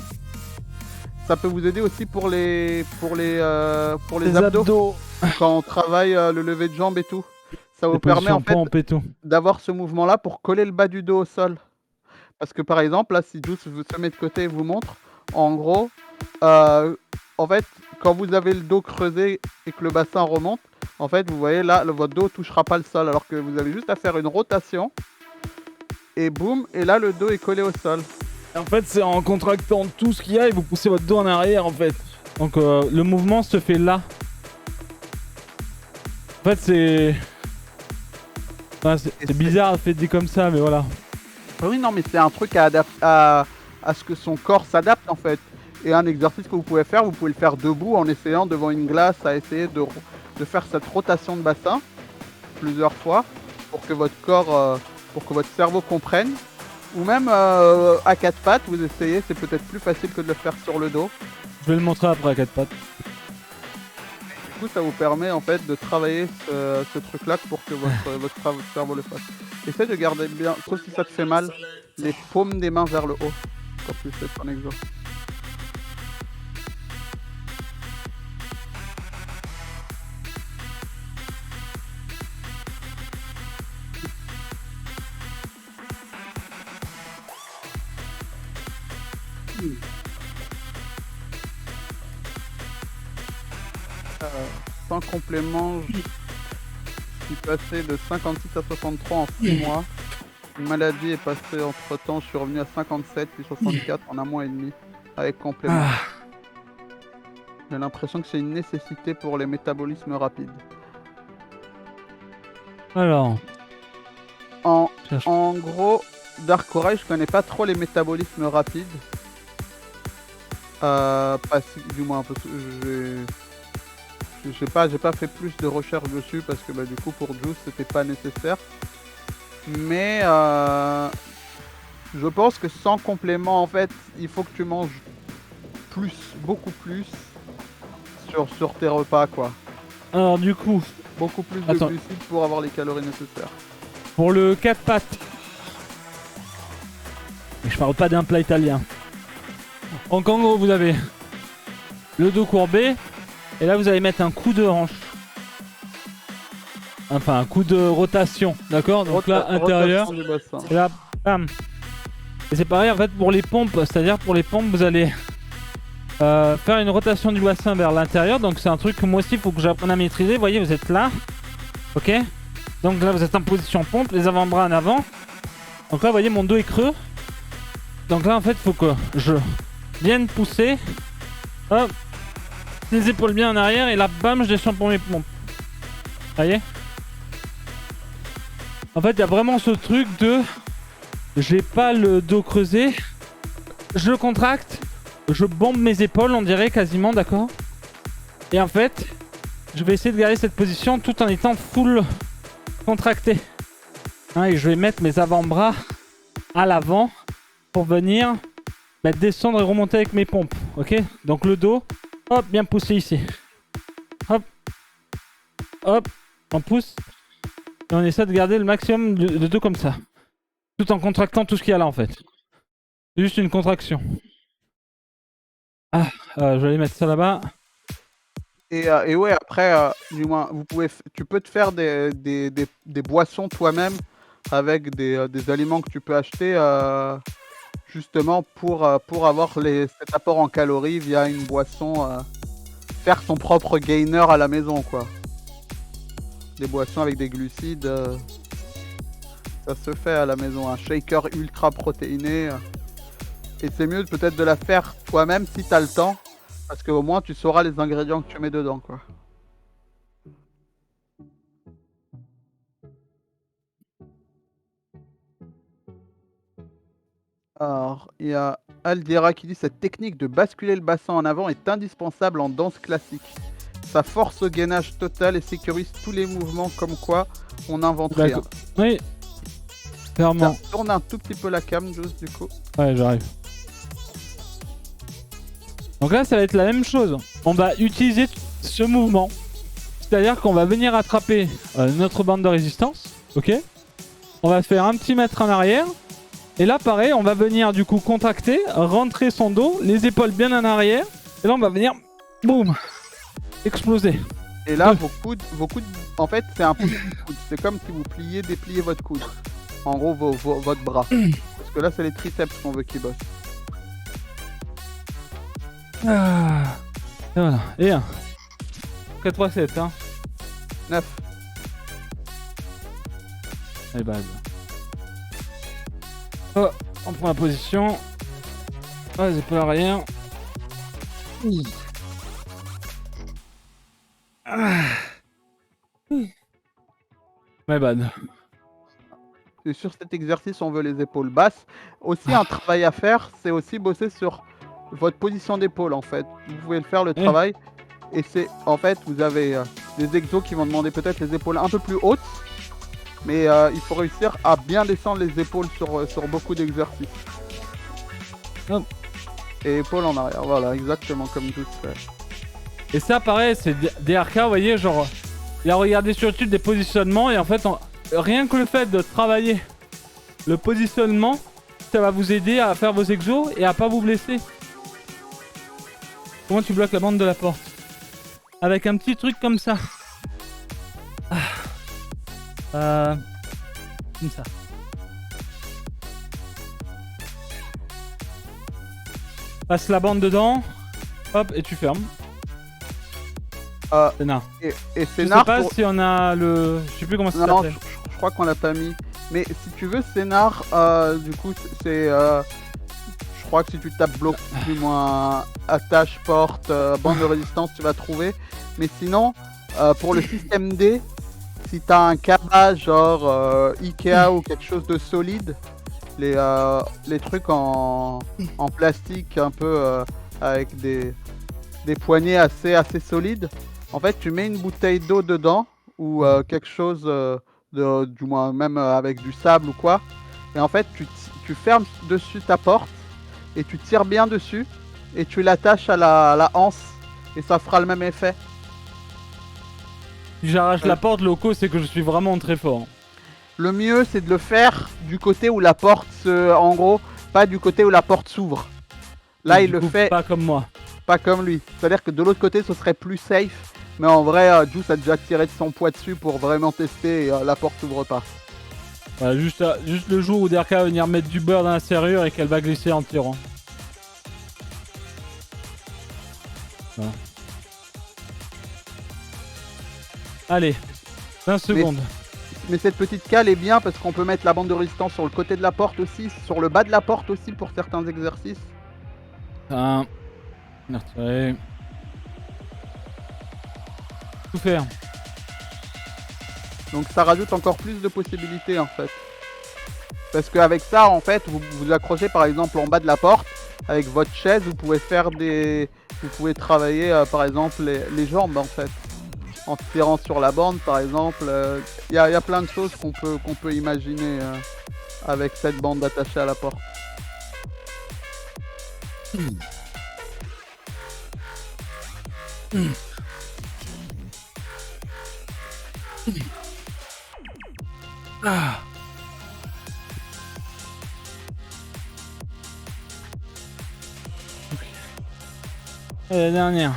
Ça peut vous aider aussi pour les abdos. Quand on travaille le lever de jambes et tout. Ça vous permet en fait d'avoir ce mouvement là pour coller le bas du dos au sol. Parce que par exemple, là, si Juice se met de côté et vous montre, en gros, en fait, quand vous avez le dos creusé et que le bassin remonte, en fait, vous voyez là, votre dos touchera pas le sol, alors que vous avez juste à faire une rotation et boum, et là le dos est collé au sol. En fait, c'est en contractant tout ce qu'il y a et vous poussez votre dos en arrière en fait. Donc le mouvement se fait là. En fait, c'est... Enfin, c'est bizarre fait dit comme ça, mais voilà. Oui, non, mais c'est un truc à ce que son corps s'adapte en fait. Et un exercice que vous pouvez le faire debout en essayant devant une glace à essayer de faire cette rotation de bassin plusieurs fois pour que votre corps, pour que votre cerveau comprenne. Ou même à 4 pattes, vous essayez, c'est peut-être plus facile que de le faire sur le dos. Je vais le montrer après à 4 pattes. Du coup, ça vous permet en fait de travailler ce truc-là pour que votre cerveau le fasse. Essaye de garder bien, sauf si ça te fait mal, les paumes des mains vers le haut quand tu fais ton exo. Sans complément, je suis passé de 56 à 63 en 6 mois. Une maladie est passée entre temps, je suis revenu à 57 puis 64 en 1 mois et demi avec complément. J'ai l'impression que c'est une nécessité pour les métabolismes rapides. Alors, en gros, Dark Orai, je connais pas trop les métabolismes rapides. Du moins, parce que j'ai pas fait plus de recherches dessus parce que du coup pour Juice c'était pas nécessaire. Mais je pense que sans complément en fait, il faut que tu manges beaucoup plus sur tes repas quoi. Alors du coup, beaucoup plus de glucides pour avoir les calories nécessaires. Pour le 4 pattes. Mais je parle pas d'un plat italien. Donc en gros vous avez le dos courbé et là vous allez mettre un coup de hanche. Enfin un coup de rotation, d'accord? Donc là intérieur. Et là, bam. Et c'est pareil en fait pour les pompes, c'est-à-dire pour les pompes vous allez faire une rotation du bassin vers l'intérieur. Donc c'est un truc que moi aussi il faut que j'apprenne à maîtriser. Vous voyez, vous êtes là. Ok? Donc là vous êtes en position pompe, les avant-bras en avant. Donc là vous voyez mon dos est creux. Donc là en fait faut que je vienne pousser. Hop. Les épaules bien en arrière et là bam je descends pour mes pompes. Vous voyez? En fait il y a vraiment ce truc de... J'ai pas le dos creusé. Je contracte. Je bombe mes épaules on dirait quasiment, d'accord? Et en fait je vais essayer de garder cette position tout en étant full contracté. Hein, et je vais mettre mes avant-bras à l'avant pour venir descendre et remonter avec mes pompes. Ok? Donc le dos, hop, bien poussé ici. Hop, hop, on pousse. Et on essaie de garder le maximum de dos comme ça. Tout en contractant tout ce qu'il y a là en fait. C'est juste une contraction. Ah, je vais aller mettre ça là-bas. Et ouais, après, du moins, tu peux te faire des boissons toi-même avec des aliments que tu peux acheter justement pour avoir cet apport en calories via une boisson, faire son propre gainer à la maison, quoi. Des boissons avec des glucides, ça se fait à la maison, un shaker ultra protéiné. Et c'est mieux peut-être de la faire toi-même si tu as le temps, parce qu'au moins tu sauras les ingrédients que tu mets dedans, quoi. Alors, il y a Aldira qui dit cette technique de basculer le bassin en avant est indispensable en danse classique. Ça force au gainage total et sécurise tous les mouvements, comme quoi on n'invente rien. Oui, clairement. Ça tourne un tout petit peu la cam, Juice, du coup. Ouais, j'arrive. Donc là, ça va être la même chose. On va utiliser ce mouvement. C'est-à-dire qu'on va venir attraper notre bande de résistance. Ok? On va faire un petit mètre en arrière. Et là, pareil, on va venir du coup contracter, rentrer son dos, les épaules bien en arrière. Et là, on va venir, boum, exploser. Et là, vos coudes, en fait, c'est un peu de coude. C'est comme si vous dépliez votre coude. En gros, votre bras. Parce que là, c'est les triceps qu'on veut qu'ils bossent. Ah. Et voilà. Et 1. 4, 3, 7, hein. 9. Allez, base. Oh, on prend la position. Oh, les épaules arrière. Ah. My bad. Et sur cet exercice, on veut les épaules basses. Aussi, un travail à faire, c'est aussi bosser sur votre position d'épaule, en fait. Vous pouvez le faire, le travail. Et c'est, en fait, vous avez des exos qui vont demander peut-être les épaules un peu plus hautes. Mais il faut réussir à bien descendre les épaules sur beaucoup d'exercices. Hop. Et épaules en arrière, voilà, exactement comme tout se fait. Et ça, pareil, c'est DRK, vous voyez, genre, il a regardé sur YouTube des positionnements et en fait, rien que le fait de travailler le positionnement, ça va vous aider à faire vos exos et à pas vous blesser. Comment tu bloques la bande de la porte? Avec un petit truc comme ça. Comme ça. Passe la bande dedans. Hop, et tu fermes. Sénard. Et Je Sénard, sais pas si on a le... Je sais plus comment ça s'appelle. Je crois qu'on l'a pas mis. Mais si tu veux, Sénard, du coup, c'est... je crois que si tu tapes bloc, du moins attache, porte, bande de résistance, tu vas trouver. Mais sinon, pour le système D, si tu as un câblage genre Ikea ou quelque chose de solide, les trucs en plastique un peu avec des poignées assez solides, en fait tu mets une bouteille d'eau dedans ou quelque chose du moins même avec du sable ou quoi, et en fait tu fermes dessus ta porte et tu tires bien dessus et tu l'attaches à la anse et ça fera le même effet. Si j'arrache la porte, loco, c'est que je suis vraiment très fort. Le mieux, c'est de le faire du côté où la porte en gros, pas du côté où la porte s'ouvre. Là, il le fait pas comme moi. Pas comme lui. C'est-à-dire que de l'autre côté, ce serait plus safe. Mais en vrai, Juice a déjà tiré de son poids dessus pour vraiment tester et la porte s'ouvre pas. Voilà, juste le jour où DRK va venir mettre du beurre dans la serrure et qu'elle va glisser en tirant. Voilà. Allez, 20 secondes. cette petite cale est bien parce qu'on peut mettre la bande de résistance sur le côté de la porte aussi, sur le bas de la porte aussi pour certains exercices. Un. Retirer. Tout faire. Donc ça rajoute encore plus de possibilités en fait. Parce qu'avec ça, en fait, vous vous accrochez par exemple en bas de la porte, avec votre chaise, vous pouvez faire des... Vous pouvez travailler par exemple les jambes en fait. En tirant sur la bande par exemple. Il y a plein de choses qu'on peut imaginer avec cette bande attachée à la porte. Ah. Et la dernière.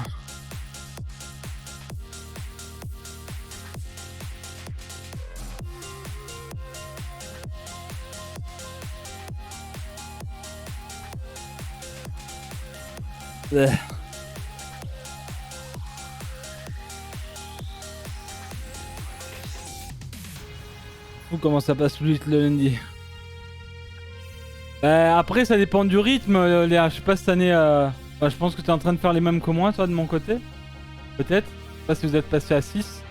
Ou comment ça passe plus vite le lundi. Après ça dépend du rythme Léa, je sais pas cette année bah, je pense que tu es en train de faire les mêmes que moi toi de mon côté. Peut-être. Je sais pas si vous êtes passé à 6.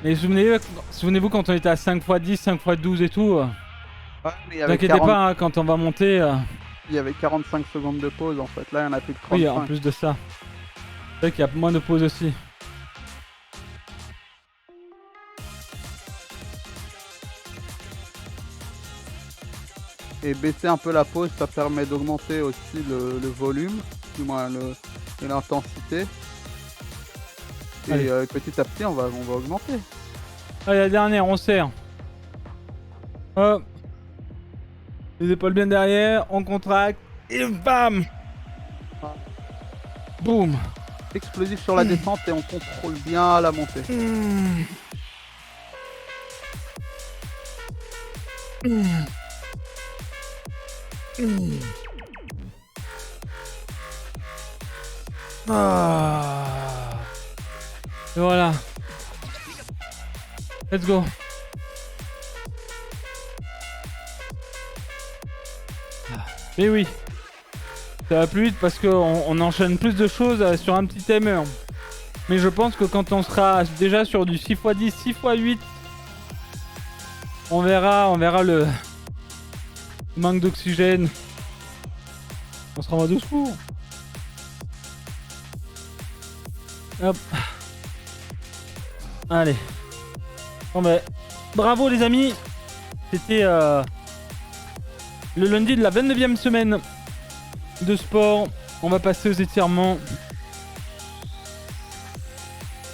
Mais souvenez-vous quand on était à 5x10, 5x12 et tout. Ouais, mais Ne t'inquiétez pas hein, quand on va monter. Il y avait 45 secondes de pause en fait, là il y en a plus que 35. Oui en plus de ça. C'est vrai qu'il y a moins de pause aussi. Et baisser un peu la pause, ça permet d'augmenter aussi le volume, du moins l'intensité. Et petit à petit, on va augmenter. Allez, la dernière, on serre. Hop. Les épaules bien derrière, on contracte. Et bam. Boum. Explosif sur la descente et on contrôle bien la montée. Ah. Et voilà. Let's go. Mais oui. Ça va plus vite parce qu'on enchaîne plus de choses sur un petit timer. Mais je pense que quand on sera déjà sur du 6x10, 6x8, on verra le manque d'oxygène. On sera en mode secours. Hop. Allez. Bon ben, bravo les amis. C'était le lundi de la 29e semaine de sport. On va passer aux étirements.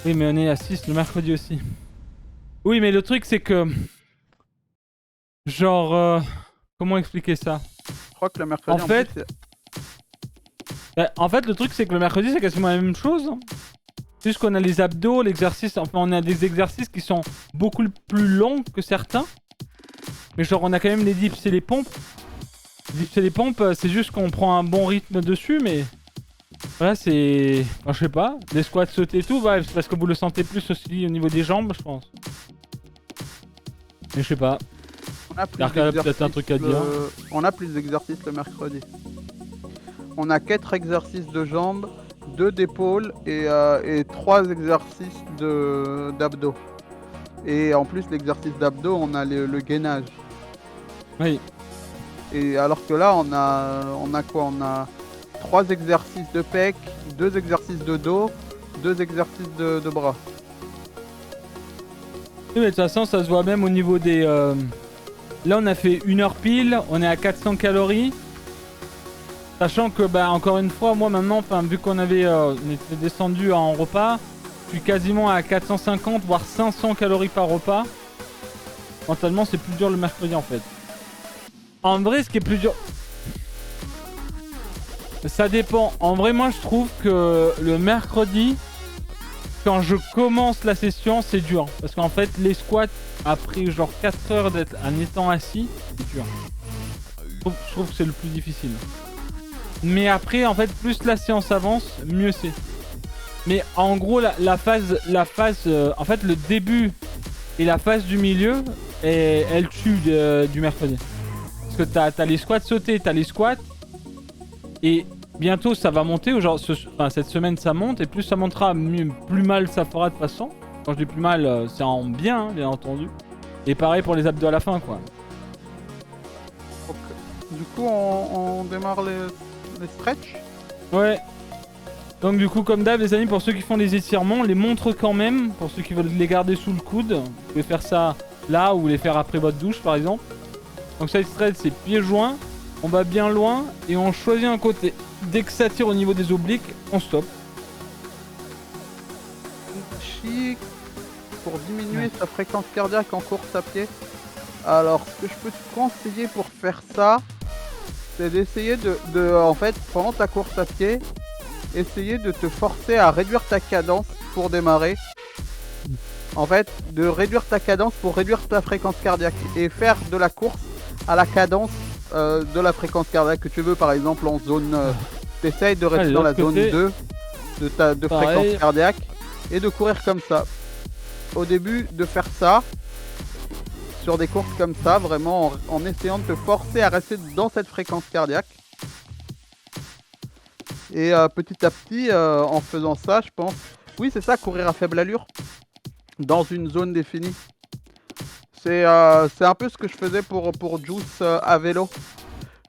Oui mais on est à 6 le mercredi aussi. Oui mais le truc c'est que... Genre... comment expliquer ça? Je crois que le mercredi en fait le truc c'est que le mercredi c'est quasiment la même chose. C'est juste qu'on a les abdos, l'exercice, enfin on a des exercices qui sont beaucoup plus longs que certains. Mais genre on a quand même les dips et les pompes. Les dips et les pompes, c'est juste qu'on prend un bon rythme dessus, mais... Voilà, c'est... Enfin, je sais pas, les squats sautés et tout, bah, c'est parce que vous le sentez plus aussi au niveau des jambes, je pense. Mais je sais pas. On a plus peut-être un truc à dire. On a plus d'exercices le mercredi. On a 4 exercices de jambes, 2 d'épaules et 3 exercices d'abdos. Et en plus l'exercice d'abdos, on a le gainage. Oui. Et alors que là, on a quoi? On a 3 exercices de pec, 2 exercices de dos, 2 exercices de bras. Oui, mais de toute façon, ça se voit même au niveau des... Là, on a fait 1 heure pile, on est à 400 calories. Sachant que, bah, encore une fois, moi maintenant, vu qu'on avait on était descendu en repas, je suis quasiment à 450 voire 500 calories par repas. Mentalement, c'est plus dur le mercredi en fait. En vrai, ce qui est plus dur... Ça dépend. En vrai, moi, je trouve que le mercredi, quand je commence la session, c'est dur. Parce qu'en fait, les squats, après genre 4 heures d'être en étant assis, c'est dur. Je trouve que c'est le plus difficile. Mais après, en fait, plus la séance avance, mieux c'est. Mais en gros, la phase, en fait, le début et la face du milieu, et elle tue du mercredi. Parce que t'as les squats sautés, t'as les squats, et bientôt ça va monter, ou genre cette semaine ça monte, et plus ça montera, plus mal ça fera de toute façon. Quand je dis plus mal, c'est en bien, hein, bien entendu. Et pareil pour les abdos à la fin, quoi. Donc, du coup, on démarre les stretch. Ouais. Donc du coup, comme d'hab les amis, pour ceux qui font les étirements, les montre quand même, pour ceux qui veulent les garder sous le coude. Vous pouvez faire ça là ou les faire après votre douche par exemple. Donc side stretch, c'est pieds joints, on va bien loin et on choisit un côté. Dès que ça tire au niveau des obliques, on stoppe. Chic. Pour diminuer sa fréquence cardiaque en course à pied. Alors, ce que je peux te conseiller pour faire ça, c'est d'essayer en fait, pendant ta course à pied, essayer de te forcer à réduire ta cadence pour démarrer. En fait, de réduire ta cadence pour réduire ta fréquence cardiaque et faire de la course à la cadence de la fréquence cardiaque que tu veux, par exemple en zone. T'essayes de rester dans la zone 2 de fréquence cardiaque et de courir comme ça. Au début, de faire ça sur des courses comme ça, vraiment en essayant de te forcer à rester dans cette fréquence cardiaque. Et petit à petit, en faisant ça, je pense... Oui, c'est ça, courir à faible allure, dans une zone définie. C'est un peu ce que je faisais pour Juice à vélo.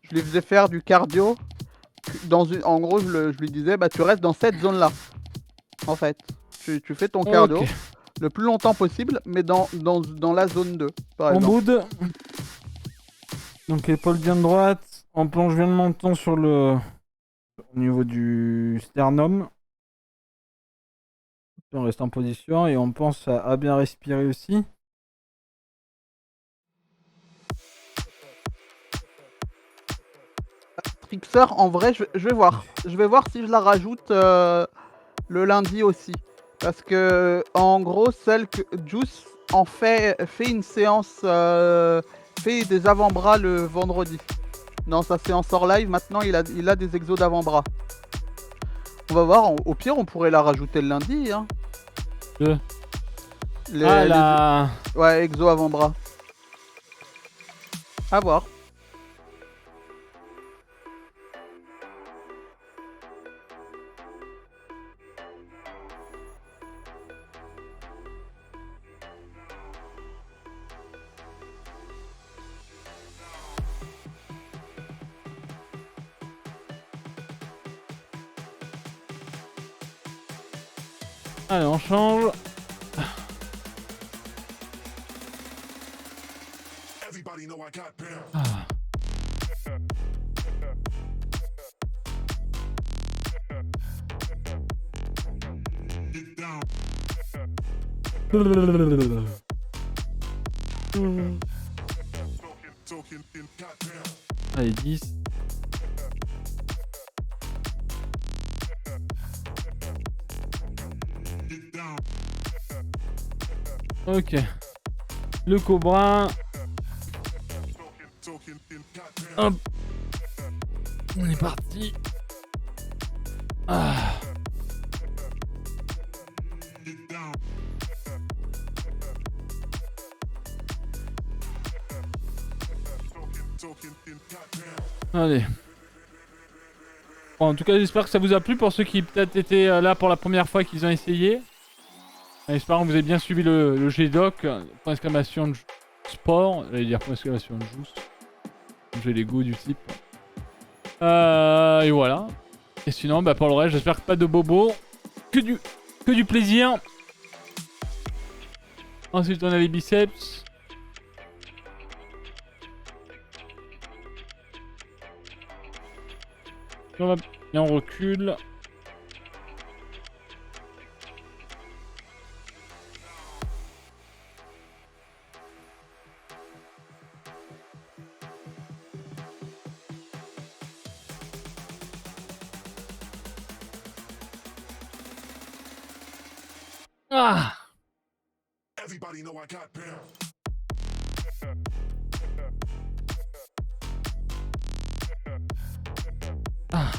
Je lui faisais faire du cardio. En gros, je lui disais, bah, tu restes dans cette zone-là. En fait, tu fais ton cardio le plus longtemps possible, mais dans la zone 2, par exemple. On boude. Donc épaule bien droite, on plonge bien le menton sur au niveau du sternum. On reste en position et on pense à bien respirer aussi. Trixer, en vrai, je vais voir. Je vais voir si je la rajoute le lundi aussi. Parce que, en gros, celle que Juice en fait une séance, fait des avant-bras le vendredi. Dans sa séance hors live, maintenant, il a des exos d'avant-bras. On va voir, au pire, on pourrait la rajouter le lundi. Hein. Ouais, exo avant-bras. À voir. Allez, on change. Ah. Allez, 10. Ok. Le cobra. Hop. On est parti. Ah. Allez. Bon, en tout cas, j'espère que ça vous a plu pour ceux qui peut-être étaient là pour la première fois qu'ils ont essayé. J'espère que vous avez bien suivi le G-Doc. Point d'exclamation de sport. J'allais dire point d'exclamation de juice. J'ai les goûts du type. Et voilà. Et sinon, bah, pour le reste, j'espère que pas de bobo. Que du plaisir. Ensuite, on a les biceps. Et on recule. Ah! Everybody know I got ah.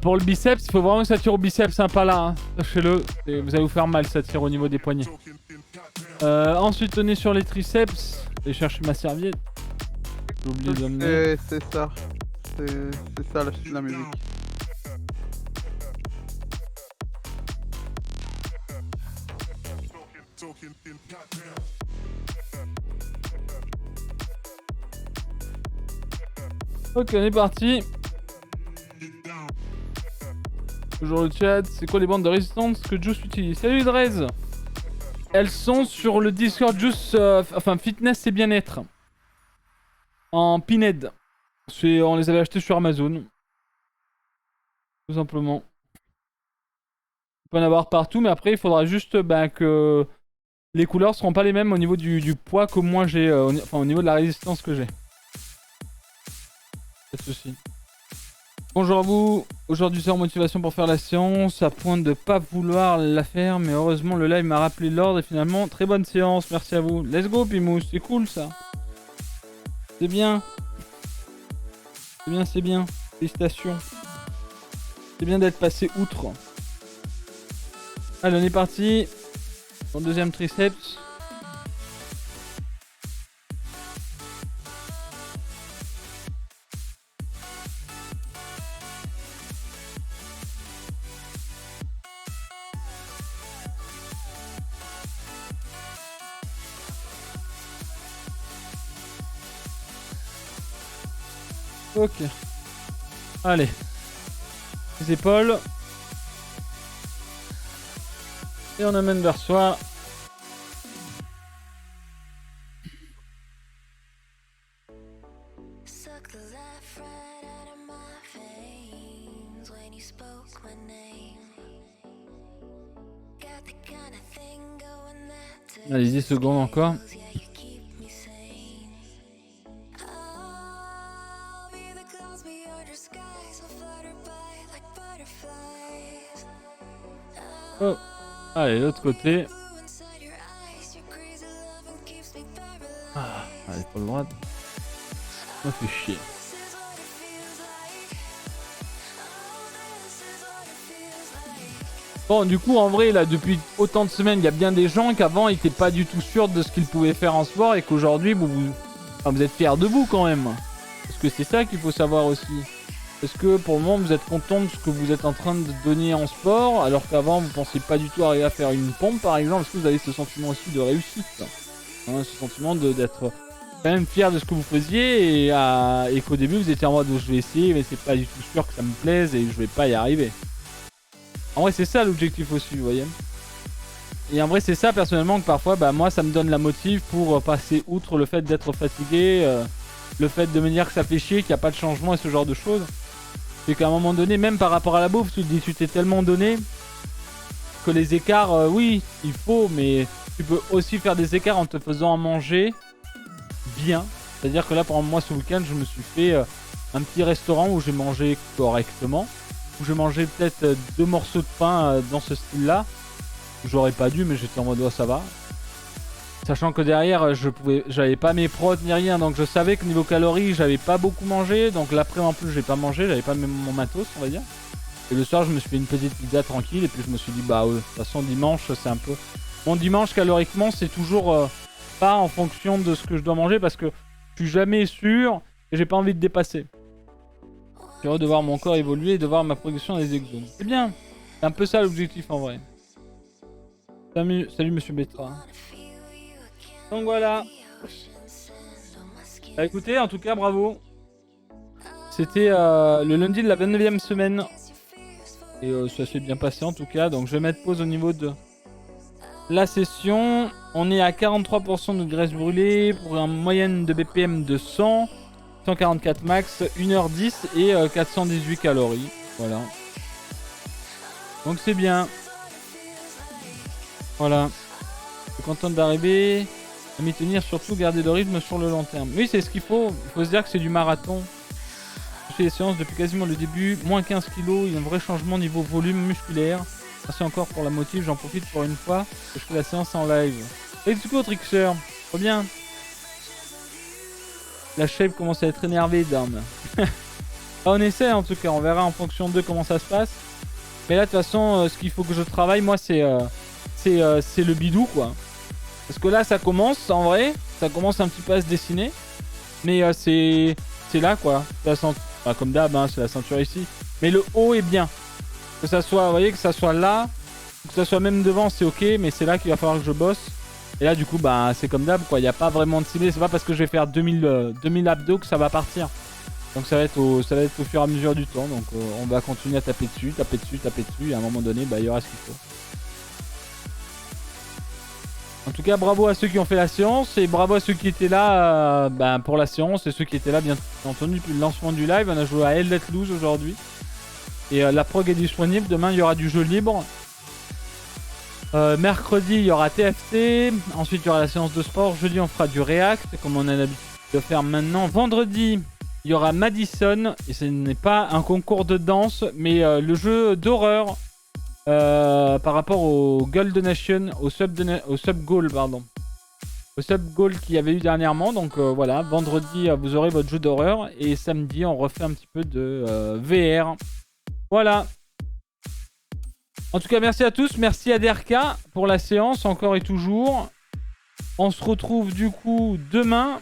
Pour le biceps, il faut vraiment que ça tire au biceps, sympa là. Hein. Sachez-le, vous allez vous faire mal, ça tire au niveau des poignets. Ensuite, on est sur les triceps. Je vais chercher ma serviette. J'ai oublié de l'emmener. C'est ça. C'est ça la musique. Ok, on est parti. Toujours le chat. C'est quoi les bandes de résistance que Juice utilise? Salut Drez. Elles sont sur le Discord Juice, enfin Fitness et Bien-être. En Pinhead. On les avait achetés sur Amazon. Tout simplement. On peut en avoir partout, mais après il faudra juste que les couleurs seront pas les mêmes au niveau du poids que moi j'ai, enfin au niveau de la résistance que j'ai. Pas de soucis. Bonjour à vous, aujourd'hui c'est en motivation pour faire la séance, à point de pas vouloir la faire, mais heureusement le live m'a rappelé l'ordre et finalement très bonne séance, merci à vous. Let's go Pimous, c'est cool ça. C'est bien. C'est bien, c'est bien. Félicitations. C'est bien d'être passé outre. Allez, on est parti. Pour le deuxième triceps. Ok. Allez. Les épaules. Et on amène vers soi. Allez, 10 secondes encore. Oh. Allez, l'autre côté. Ah, allez, pas le droite. Ça fait chier. Bon, du coup, en vrai, là, depuis autant de semaines, il y a bien des gens qu'avant, ils n'étaient pas du tout sûrs de ce qu'ils pouvaient faire en sport et qu'aujourd'hui, vous êtes fiers de vous quand même. Parce que c'est ça qu'il faut savoir aussi. Est-ce que pour le moment vous êtes content de ce que vous êtes en train de donner en sport alors qu'avant vous pensiez pas du tout arriver à faire une pompe par exemple? Est-ce que vous avez ce sentiment aussi de réussite, hein, ce sentiment d'être quand même fier de ce que vous faisiez et qu'au début vous étiez en mode je vais essayer mais c'est pas du tout sûr que ça me plaise et je vais pas y arriver. En vrai c'est ça l'objectif aussi, vous voyez. Et en vrai c'est ça personnellement que parfois moi ça me donne la motive pour passer outre le fait d'être fatigué, le fait de me dire que ça fait chier, qu'il n'y a pas de changement et ce genre de choses. C'est qu'à un moment donné, même par rapport à la bouffe, tu te dis tu t'es tellement donné que les écarts, oui, il faut, mais tu peux aussi faire des écarts en te faisant manger bien. C'est-à-dire que là, par exemple, moi, ce week-end, je me suis fait un petit restaurant où j'ai mangé correctement, où j'ai mangé peut-être 2 morceaux de pain dans ce style-là. J'aurais pas dû, mais j'étais en mode, oh, ça va. Sachant que derrière, j'avais pas mes prods ni rien, donc je savais que niveau calories, j'avais pas beaucoup mangé. Donc l'après en plus, j'ai pas mangé, j'avais pas même mon matos, on va dire. Et le soir, je me suis fait une petite pizza tranquille, et puis je me suis dit, bah de toute façon, dimanche, c'est un peu... Mon dimanche, caloriquement, c'est toujours pas en fonction de ce que je dois manger, parce que je suis jamais sûr, et j'ai pas envie de dépasser. J'ai hâte de voir mon corps évoluer, et de voir ma progression dans les exos. C'est bien, c'est un peu ça l'objectif en vrai. Salut Monsieur Betra. Donc voilà. Bah écoutez, en tout cas, bravo. C'était le lundi de la 29e semaine. Et ça s'est bien passé en tout cas. Donc je vais mettre pause au niveau de la session. On est à 43% de graisse brûlée pour une moyenne de BPM de 100. 144 max, 1h10 et 418 calories. Voilà. Donc c'est bien. Voilà. Je suis content d'arriver. À m'y tenir, surtout garder le rythme sur le long terme. Oui, c'est ce qu'il faut. Il faut se dire que c'est du marathon. Je fais les séances depuis quasiment le début. Moins 15 kg. Il y a un vrai changement niveau volume musculaire. Merci encore pour la motive. J'en profite pour une fois que je fais la séance en live. Et du coup, Trickster. Trop bien. La shape commence à être énervée, dame. On essaie en tout cas, on verra en fonction de comment ça se passe. Mais là de toute façon, ce qu'il faut que je travaille, moi c'est le bidou quoi. Parce que là ça commence en vrai, ça commence un petit peu à se dessiner. Mais c'est là quoi. Enfin, comme d'hab, hein, c'est la ceinture ici. Mais le haut est bien. Que ça soit, vous voyez, que ça soit là, que ça soit même devant, c'est ok. Mais c'est là qu'il va falloir que je bosse. Et là du coup, bah c'est comme d'hab quoi. Il n'y a pas vraiment de ciblé. C'est pas parce que je vais faire 2000 abdos que ça va partir. Donc ça va être au fur et à mesure du temps. Donc on va continuer à taper dessus, taper dessus, taper dessus. Et à un moment donné, bah il y aura ce qu'il faut. En tout cas, bravo à ceux qui ont fait la séance et bravo à ceux qui étaient là pour la séance et ceux qui étaient là bien entendu depuis le lancement du live. On a joué à Hell Let Loose aujourd'hui. Et la prog est disponible. Demain, il y aura du jeu libre. Mercredi, il y aura TFT. Ensuite, il y aura la séance de sport. Jeudi, on fera du React, comme on a l'habitude de faire maintenant. Vendredi, il y aura Madison. Et ce n'est pas un concours de danse, mais le jeu d'horreur. Par rapport au Gold Donation, au sub goal, pardon. Au sub goal qu'il y avait eu dernièrement. Donc voilà, vendredi vous aurez votre jeu d'horreur et samedi on refait un petit peu de VR. Voilà. En tout cas, merci à tous, merci à DRK pour la séance encore et toujours. On se retrouve du coup demain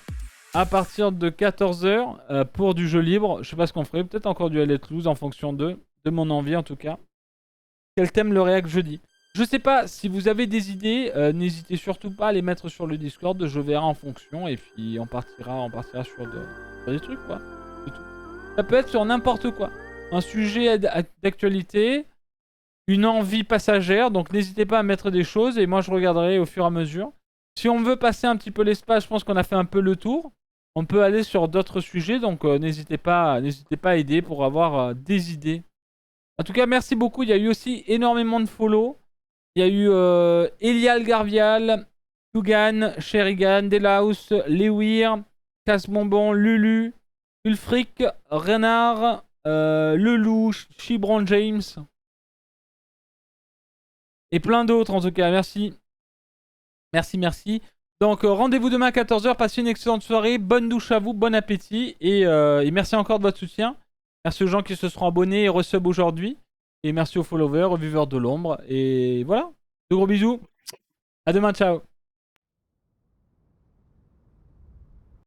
à partir de 14h pour du jeu libre. Je sais pas ce qu'on ferait, peut-être encore du Let Loose en fonction de mon envie en tout cas. Quel thème le réact jeudi? Je sais pas, si vous avez des idées, n'hésitez surtout pas à les mettre sur le Discord, je verrai en fonction et puis on partira sur des trucs quoi. C'est tout. Ça peut être sur n'importe quoi. Un sujet d'actualité, une envie passagère, donc n'hésitez pas à mettre des choses et moi je regarderai au fur et à mesure. Si on veut passer un petit peu l'espace, je pense qu'on a fait un peu le tour. On peut aller sur d'autres sujets, donc n'hésitez pas à aider pour avoir des idées. En tout cas, merci beaucoup. Il y a eu aussi énormément de follow. Il y a eu Elial Garvial, Hugan, Sherigan, Delaus, Lewir, Casse-Bonbon, Lulu, Ulfric, Renard, Lelou, Chibran James. Et plein d'autres en tout cas. Merci. Merci. Donc rendez-vous demain à 14h. Passez une excellente soirée. Bonne douche à vous. Bon appétit. Et merci encore de votre soutien. Merci aux gens qui se seront abonnés et resub aujourd'hui. Et merci aux followers, aux viewers de l'ombre. Et voilà. De gros bisous. À demain, ciao.